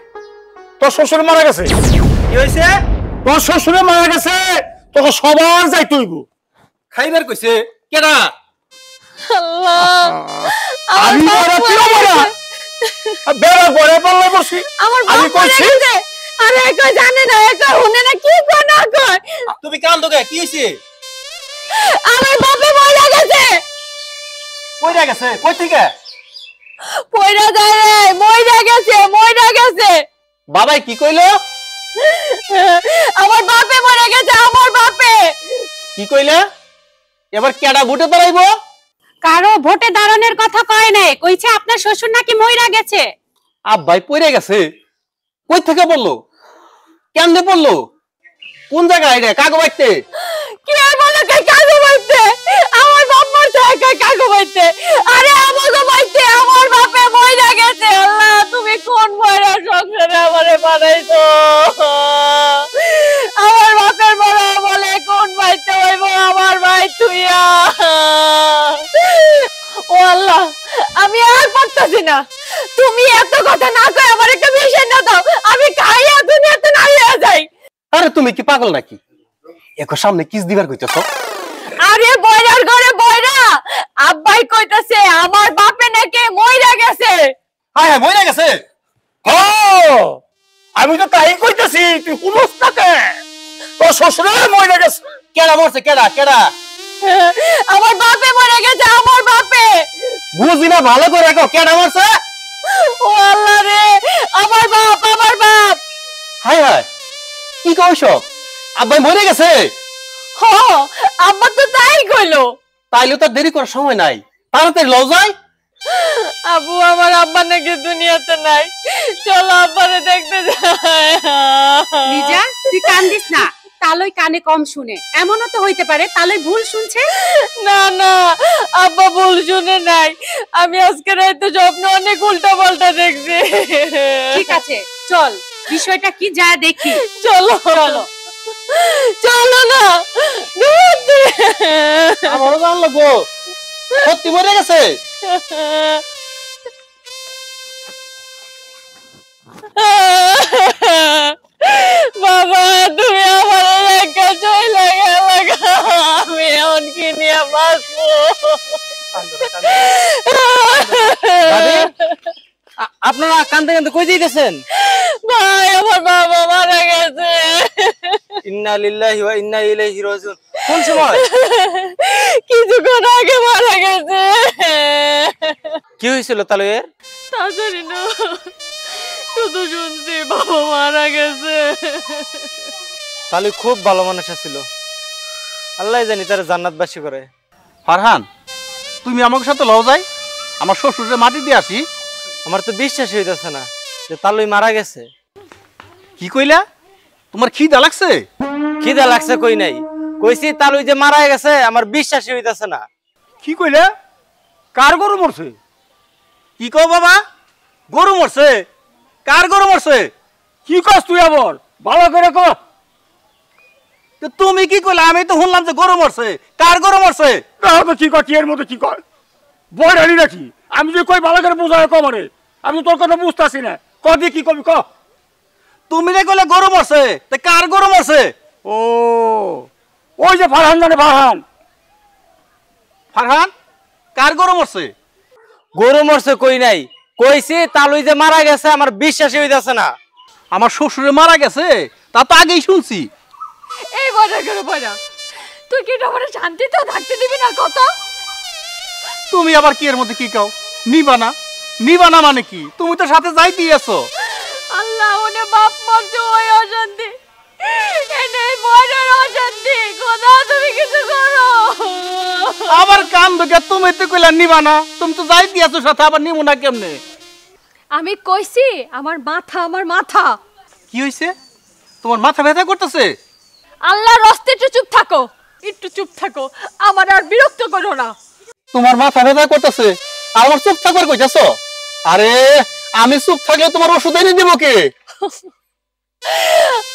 তোর শ্বশুর মারা গেছে। কি হইছে? তোর শ্বশুরে মারা গেছে, তোকে সবার যাইতে হইব। খাইবার কইছে কেডা? আল্লাহ, আমি বড় কি বড় বেড়া বড় বললে বসি। আমার আমি বাপ মরে কইছি গেছে। আরে কই জানে না কই হুনে না কি কই না কই তুমি কান্দো কে কি হইছে আমার বাপে মরে গেছে কইরা গেছে কই থেকে পয়রা যায় রে মরে গেছে বাবাই কি কইলো আমার বাপে মরে গেছে আমার বাপে কি কইলে এবার কেডা ভোটে দাঁড়াইবো কারো ভোটে দাঁড়ানোর কথা কয় নাই, কইছে আপনার শ্বশুর নাকি মইরা গেছে। আব্বাই পড়ে গেছে কই থেকে বললো কেমনে বললো কোন জায়গায় রে কাগো বাইতে কি আর বলে কই কাগো বাইতে আমার বাপ মরছে কই কাগো বাইতে আরে আমাগো বাইতে আমার বাপে মইরা গেছে আল্লাহ তুমি কোন ময়রা সংসারে আমারে বানাইছো আমার বাপের বড় বলে কোন বাইতে হইব আমার ভাই তুইয়া ও আল্লাহ আমি আর পারতাছি না তুমি এত কথা না কই আমার একটা মেশিন না দাও আমি খাইয়া দুনিয়াতে নাইয়া যাই আরে তুমি কি পাগল নাকি এখন সামনে কিস দিবার কইতেছো আরে বয়রার ঘরে বয়রা আব্বাই কইতাছে আমার বাপে নাকি মইরা গেছে হ্যাঁ হ্যাঁ মইরা গেছে ও আমি তো তাই কইতাছি তুই শুনস না কে তোর শ্বশুর মরে গেছে কেডা মরছে কেডা আমার বাপে মরে গেছে আমার বাপে বুঝি না ভালো করে রাখো কেডা মারছে ও আল্লাহ রে আমার বাপ হায় হায় কি কইছ আব্বাই মরে গেছে হ আব্বা তো তাই কইলো তাইলে তো দেরি করার সময় নাই তাড়াতাড়ি লও যাই আবু আমার আব্বা নাকি দুনিয়াতে নাই চলো আব্বারে দেখতে যাই লিজা তুই কান্দিস না, তালই কানে কম শুনে, এমনও তো হইতে পারে তালই ভুল শুনছে। না না আব্বা ভুল শুনে নাই আমি আজকে রাতে স্বপ্নে অনেক উল্টা পাল্টা দেখছি ঠিক আছে চল বিষয়টা কি যায় দেখি। চলো চলো চলো না আমারও জানলো গো সত্যি মরে গেছে বাবা তুমি আমার একা চলে গেলে আমি এমন কি নিয়ে বাঁচবো আপনারা কান্দে কান্দে কই যাইতেছেন? ভাই আমার বাবা মারা গেছে ইন্না লিল্লাহি ওয়া ইন্না ইলাইহি রাজিউন। কোন সময়? কিছুক্ষণ আগে মারা গেছে কি হয়েছিল তালুয়ের? তা জানি না শুধু শুনছি বাবা মারা গেছে তালু খুব ভালো মানুষ ছিল, আল্লাহ জানি তার জান্নাতবাসী করে। ফারহান তুমি আমার সাথে লও যাই আমার শ্বশুরের মাটি দিয়ে আসি আমার তো বিশ্বাসই হইতেছে না যে তালুই মারা গেছে। কি কইলা তোমার খিদা লাগছে খিদা লাগছে কই নাই, কইছি তালুই যে মারা গেছে আমার বিশ্বাসই হইতেছে না। কি কইলে কার গরু মরছে কি কও বাবা গরু মরছে কার গরু মরছে কি কস তুই আবার ভালো করে ক তো তুমি কি কইলা আমি তো শুনলাম যে গরু মরছে কার গরু মরছে তাহলে কি কয় কি এর মধ্যে কি কয় বড় হানি নাকি আমি যে কই ভালো করে বুঝায় কমরে আমি তোর কথা বুঝতাছি না ক দি কি কবি ক তুমি যে কইলে গরু মরছে তে কার গরু মরছে ও ওই যে ফারহান জানে ফারহান ফারহান কার গরু মরছে গরু মরছে কই নাই, কইছি তালুই যে মারা গেছে আমার বিশ্বাসই হইতেছে না। আমার শ্বশুরে মারা গেছে তা তো আগেই শুনছি এই বড় করে বড় তুই কি আমার শান্তিতেও থাকতে দিবি না কত তুমি আবার কি এর মধ্যে কি কও নিবা না মানে কি তুমি তো সাথে যাইতে আছো আল্লাহ ওনে বাপ মরছে ওই অশান্তি এনে বড়র অশান্তি খোদা তুমি কিছু করো আবার কান ধরে তুমি তো কইলা নিবা না তুমি তো যাইতে আছো সাথে আবার নিমু না কেমনে আমি কইছি আমার মাথা কি হইছে তোমার মাথা ব্যথা করতেছে আল্লাহর রাস্তে একটু চুপ থাকো আমার আর বিরক্ত করো না। তোমার মাথা ব্যথা করতেছে আর আমার চুপ থাকার কইতাছো? আরে আমি চুপ থাকলে তোমার ওষুধ এনে দেবো কে?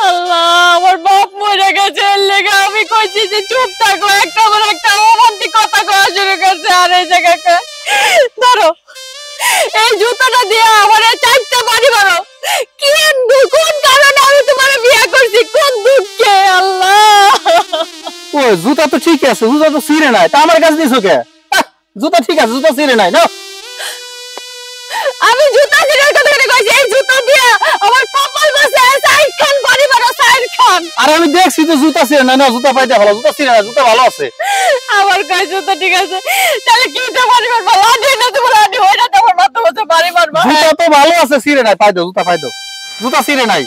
আল্লাহ আমার বাপ মরে গেছে এর লেগে আমি কইছি যে চুপ থাকো একটা অমান্তিক কথা কওয়া শুরু করছে আর এই জায়গাটা ধরো এই জুতাটা দিয়ে আমার চারটা বাড়ি মারো কোন কারণে আমি তোমার বিয়ে করছি কোন দুঃখে আল্লাহ ও জুতা তো ঠিক আছে, জুতা তো ছিঁড়ে নাই, তা আমার কাছে দিছো কে? জুতা ঠিক আছে, জুতা ছিঁড়ে নাই না। আমি জুতা ছিঁড়ার কথা কইছি এই জুতা দিয়ে আমার কপাল বসে সাইড কোন আরে আমি দেখছি তো জুতা ছিঁড়ে না, জুতা পাইতে ভালো, জুতা ছিঁড়ে না, জুতা ভালো আছে। আমার গায়ে জুতো ঠিক আছে, তাহলে কি তো বাড়ি মারবা? লাঠি না তো লাঠি হয় না, তোমার মাথা মাথা বাড়ি মারবা। জুতা তো ভালো আছে, ছিঁড়ে নাই, পাই দাও, জুতা পাই দাও, জুতা ছিঁড়ে নাই।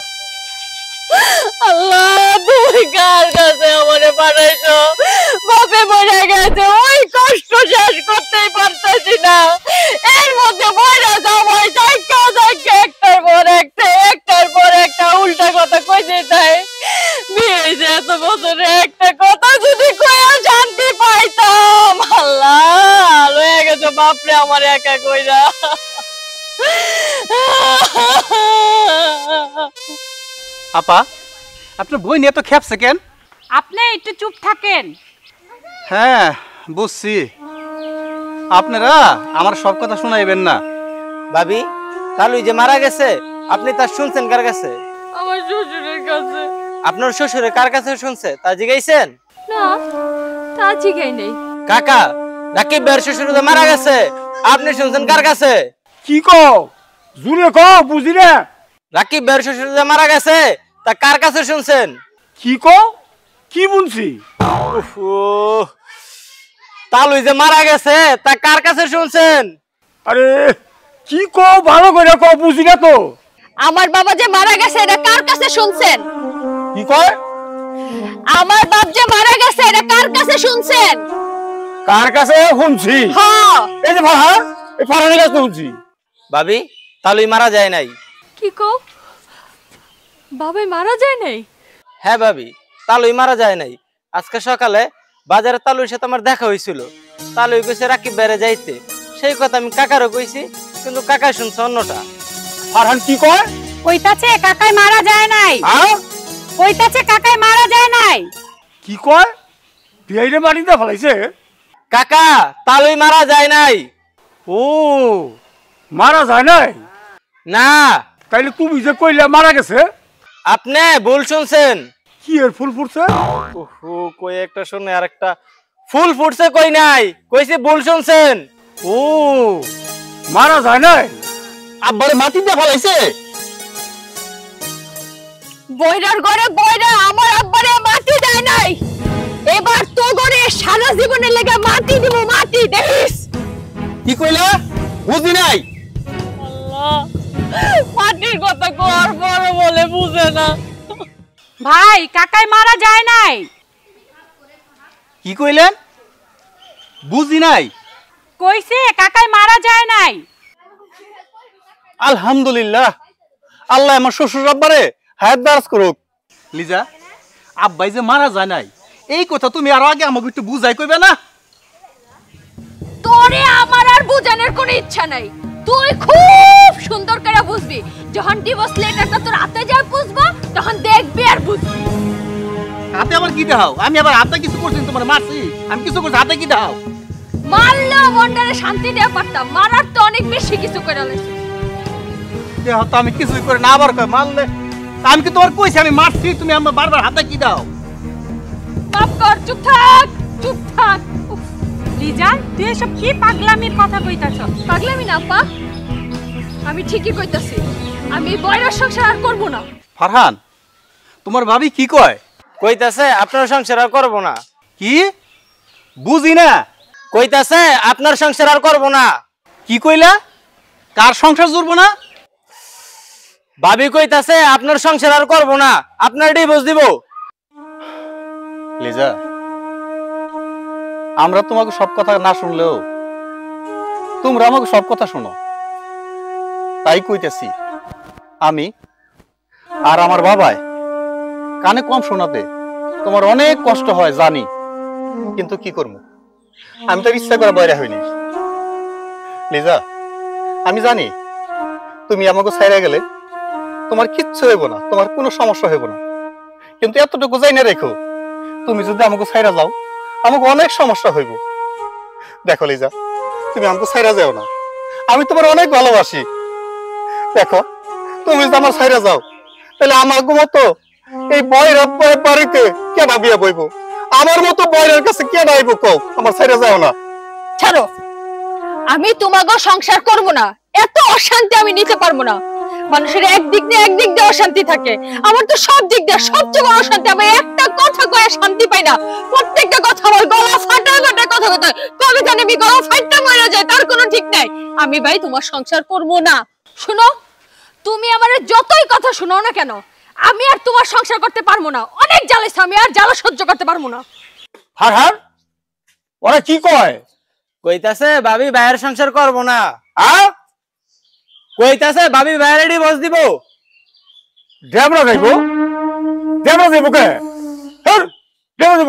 আল্লাহ, তুমি কার কাছে আমারে পাঠাইছো? বাপে মরে গেছে, ওই কষ্ট শেষ করতেই পারতেছি না। এর মধ্যে মরে যাওয়াই একটার পর একটা উল্টা কথা কই যেতাই। বিয়ে হয়েছে এত বছরে একটা কথা যদি কইয়া শান্তি পাইতাম। আল্লাহ, লয়ে গেছে বাপরে আমার একা কইরা। আপা, আপনার বই নিয়ে তো খেপছে কেন? আপনি একটু চুপ থাকেন। হ্যাঁ বুঝছি, আপনারা আমার সব কথা শোনাইবেন না। ভাবি, তালুই যে মারা গেছে আপনি তার শুনছেন কার কাছে? আমার শ্বশুরের কাছে। আপনার শ্বশুরে কার কাছে শুনছে তা জিগাইছেন? না, তা জিগাই নেই। কাকা, রাকিব ভাইয়ের শ্বশুর যে মারা গেছে আপনি শুনছেন কার কাছে? কি কও? জুড়ে কও, বুঝি না। রাকিব ভাইয়ের শ্বশুর যে মারা গেছে তা কার কাছে শুনছেন? কি কও? কি বুঝছি? তালুই যে মারা গেছে তা কার কাছে শুনছেন? আরে কি কও, ভালো করে কও, বুঝি না তো। আমার বাবা যে মারা গেছে এটা কার কাছে শুনছেন? কি কয়? আমার বাপ যে মারা গেছে এটা কার কাছে শুনছেন? কার কাছে শুনছি? হ্যাঁ। এই যে ফারহান, এই ফারহানের কাছে শুনছি। ভাবি, তালুই মারা যায় নাই। কি কও? বাবাই মারা যায় নাই? হ্যাঁ ভাবি, তালুই মারা যায় নাই। আজকে সকালে বাজারে তালুর সাথে আমার দেখা হয়েছিল। তালুই কইছে রাকিব বাইরে যাইতে, সেই কথা আমি কাকারও কইছি, কিন্তু কাকা শুনছে অন্যটা। ফারহান কি কয়? কইতাছে কাকাই মারা যায় নাই। হ্যাঁ, কইতাছে কাকাই মারা যায় নাই। কি কয়? বিয়াইরে বাড়িতে ফেলাইছে? কাকা, তালুই মারা যায় নাই। ও, মারা যায় নাই? না, তাইলে তুমি যে কইলে মারা গেছে? আপনি ভুল শুনছেন। কি এর ফুল ফুটছে? ওহো, কই একটা শুনে আর একটা ফুল ফুটছে কই নাই, কইছে ভুল শুনছেন। ও, মারা যায় নাই? আব্বারে মাটিতে ফেলাইছে। বইরার ঘরে বইরা আমার আব্বারে মাটি দেয় নাই। এবার তো ঘরে সারা জীবনের লেগে মাটি দিব, মাটি দেখিস। কি কইলা? বুঝি নাই। আল্লাহ, মাটির কথা কর বড় বলে বুঝে না। ভাই, কাকাই মারা যায় নাই। কি কইলেন? বুঝি নাই। কইছে কাকাই মারা যায় নাই। আলহামদুলিল্লাহ, আল্লাহ আমার শ্বশুর আব্বারে হায়াত দারাজ করুক। লিজা, আব্বাই যে মারা যায় নাই এই কথা তুমি আরো আগে আমাকে একটু বুঝাই কইবে না? তোরে আমার আর বুঝানোর কোনো ইচ্ছা নাই। তুই খুব সুন্দর করে বুঝবি। যখন ডিভোর্স লেটারটা তোর হাতে যায় বুঝবো, তখন দেখবি আর বুঝবি। হাতে আবার কি দাও? আমি আবার হাতে কিছু করছি তোমার মারছি? আমি কিছু করছি, হাতে কি দাও? মারলেও মনটারে শান্তি দেওয়া পারতাম, মারার তো অনেক বেশি কিছু করে লাগছে। দেহ তো আমি কিছুই করে না, আবার কয় মারলে। আমি কি তোমার কইছি আমি মারছি? তুমি আমার বারবার হাতে কি দাও? মাফ কর, চুপ থাক, চুপ থাক। উফ, লিজান, তুই এসব কি পাগলামির কথা কইতাছ? পাগলামি না আপা, আমি ঠিকই কইতাছি। আমি বয়রার সংসার আর করবো না। ফারহান, তোমার ভাবি কি কয়? কইতাছে আপনার সংসার আর করব না। কি? বুঝি না। কইতাছে আপনার সংসার আর করব না। কি কইলা? কার সংসার জুড়বো না? ভাবি কইতাছে আপনার সংসার আর করব না, আপনার ডিভোর্স দিব। লিজা, আমরা তোমাকে সব কথা না শুনলেও তোমরা আমাকে সব কথা শোনো। তাই কইতেছি, আমি আর আমার বাবাই কানে কম শোনাতে তোমার অনেক কষ্ট হয় জানি, কিন্তু কি করবো, আমি তো ইচ্ছা করে বাইরে হইনি। লিজা, আমি জানি তুমি আমাকে ছাইরা গেলে তোমার কিচ্ছু হইব না, তোমার কোনো সমস্যা হইব না, কিন্তু এতটুকু যাই না রেখো, তুমি যদি আমাকে ছাইরা যাও আমাকে অনেক সমস্যা হইব। দেখো লিজা, তুমি আমাকে ছাইরা যাও না, আমি তোমার অনেক ভালোবাসি। দেখো, তুমি যদি আমার ছাইরা যাও তাহলে আমার মতো এই বয়ের বাড়িতে কেনা বিয়ে বইব? আমার মতো বয়ের কাছে কে আইব? কও, আমার ছাইরা যাও না। ছাড়ো, আমি তোমাকে সংসার করব না। এত অশান্তি আমি নিতে পারবো না। মানুষের একদিক দিয়ে অশান্তি থাকে। আমার তো সব দিক দিয়ে সবচেয়ে বড় অশান্তি, আমি একটা কথা কয়ে শান্তি পাই না। প্রত্যেকটা কথা আমার গলা ফাটা কথা কথা, কবে জানি আমি গলা ফাইটটা মরে যায় তার কোনো ঠিক নাই। আমি ভাই তোমার সংসার করব না। শুনো, তুমি আমারে যতই কথা শোনাও না কেন, আমি আর তোমার সংসার করতে পারবো না। অনেক জ্বালাইছো, আমি আর জ্বালা সহ্য করতে পারবো না। হার হার ওরা কি কয়? কইতাছে ভাবি ভাইয়ের সংসার করব না। কইতাছে ভাবি ভাইয়ের ডিভোর্স দিব। ডেবরা যাইবো কে? ডেবরা যাইবো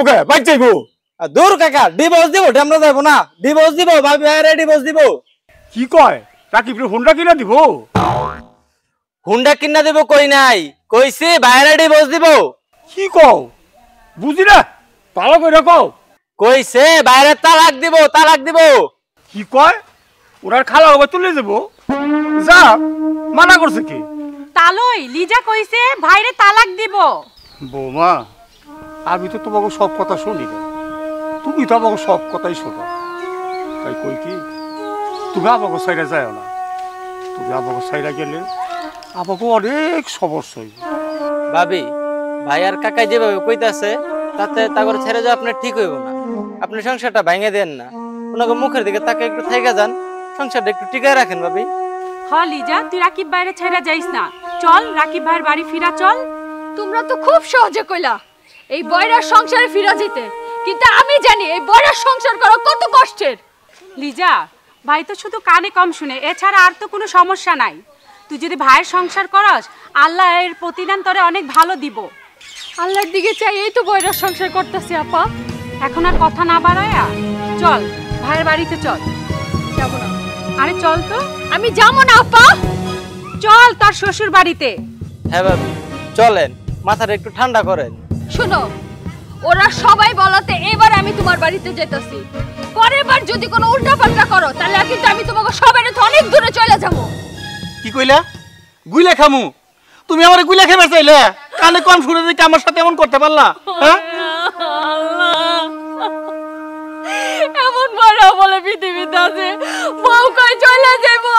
কে? বাইক যাইবো? দূর কাকা, ডিভোর্স দিব, আমরা যাইবো না। ডিভোর্স দিব, ভাবি ভাইয়ের ডিভোর্স দিব। কি কয়? রাকিব হুন্ডা কিনা দিব? হুন্ডা কিনা দিব কই নাই, কইছি ভাইয়ের ডিভোর্স দিব। কি কও? বুঝি না, ভালো করে কও। কইছে ভাইয়ের তালাক দিব, তালাক দিব। কি কয়? ওনার খালা হবে তুলে দেবো? যা, মানা করছে কি? তালই লিজা কইছে ভাইরে তালাক দিব। বৌমা, আমি তো তোমাকে সব কথা শুনি না, তুমি তো আমাকে সব কথাই শোনো। তাই কই কি, তুমি আমাকে সাইডে যায় না। তুমি আমাকে সাইডে গেলে আমাকে অনেক সমস্যা হইবে। ভাবি ভাই আর কাকাই যেভাবে কইতাছে তাতে তাগর ছেড়ে যাওয়া আপনার ঠিক হইব না। আপনি সংসারটা ভেঙে দেন না, ওনাকে মুখের দিকে তাকে একটু থেকে যান, সংসারটা একটু টিকায় রাখেন ভাবি। হ লিজা, তুই রাকিব ভাইরে ছেড়ে যাইস না, চল রাকিব ভাইয়ের বাড়ি ফিরা চল। তোমরা তো খুব সহজে কইলা এই বয়রার সংসারে ফিরা যেতে, কিন্তু আমি জানি এই বয়রার সংসার করা কত কষ্টের। লিজা, ভাই তো শুধু কানে কম শুনে, এছাড়া আর তো কোনো সমস্যা নাই। তুই যদি ভাইয়ের সংসার করস, আল্লাহ এর প্রতিদান তোরে অনেক ভালো দিব। আল্লাহর দিকে চাই, এই তো বয়রার সংসার করতেছি আপা। এখন আর কথা না বাড়ায়া চল ভাইয়ের বাড়িতে চল। যাবো না। আরে চল তো। আমি যাবো না আপা। চল তার শ্বশুর বাড়িতে। হ্যাঁ ভাবি চলেন, মাথাটা একটু ঠান্ডা করেন। শোনো, ওরা সবাই বলাতে এবার আমি তোমার বাড়িতে যেতেছি। পরের বার যদি কোনো উল্টাপাল্টা করো তাহলে কিন্তু আমি তোমাকে সবাই অনেক দূরে চলে যাবো। কি কইলা? গুইলা খামু? তুমি আমারে গুইলা খেবার চাইলে? কানে কম শুনে দেখে আমার সাথে এমন করতে পারলা? হ্যাঁ, এমন বড় বলে পৃথিবীতে আছে, বউ কই চলে যাইবো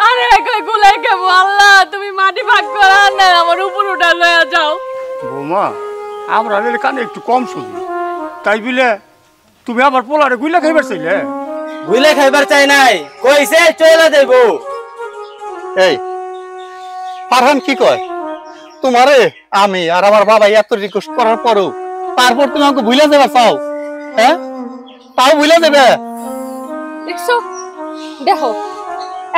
আর কই গুলাই খাবো। আল্লাহ তুমি মাটি ভাগ করা না, আমার উপর উঠা লয়া যাও। বৌমা, আমরা কানে একটু কম শুনি, তাই বিলে তুমি আবার পোলারে গুইলা খাইবার চাইলে? গুইলা খাইবার চাই নাই, কইছে চলে যাইব। এই ফারহান কি কয়? তোমারে আমি আর আমার বাবা এত রিকোয়েস্ট করার পরও তারপর তুমি আমাকে ভুলে যাবে চাও? হ্যাঁ, তাও ভুলে যাবে? দেখছো, দেখো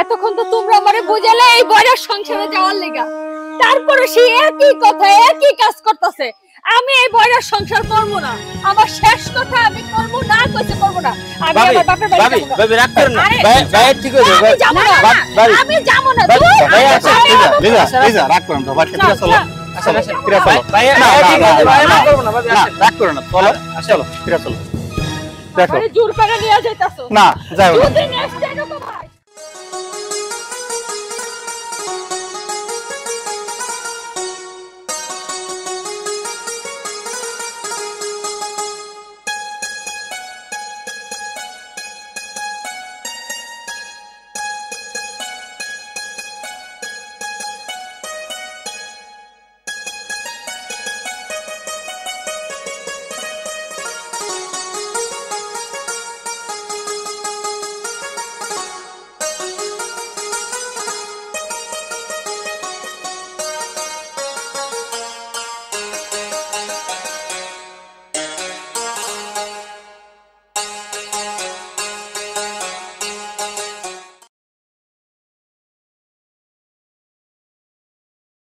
এতক্ষণ তো তোমরা আমারে বুঝালে এই বয়রার সংসারে যাওয়ার লেগা, তারপরে সে একই কথা একই কাজ করতেছে। আমি এই বয়রার সংসার করব না, আমার শেষ কথা আমি করব না, কইতে করব না। আমি আমার বাপের বাড়ি যাব না। ভাবি রাগ করেন না, ভাই ঠিক হইবে। আমি যাব না, আমি যাব না। ভাই আচ্ছা, লিজা রাগ করেন তো, বাড়িতে ফিরে চলো। আসেন আসেন ফিরে চলো। ভাই না, ঠিক আছে, ভাই রাগ করব না ভাবি, না, আসেন। রাগ করে না, চলো চলো, ফিরে চলো। দেখো আরে জোর করে নিয়ে যাইতাছো না, যাও না। দুদিন এসে এরকম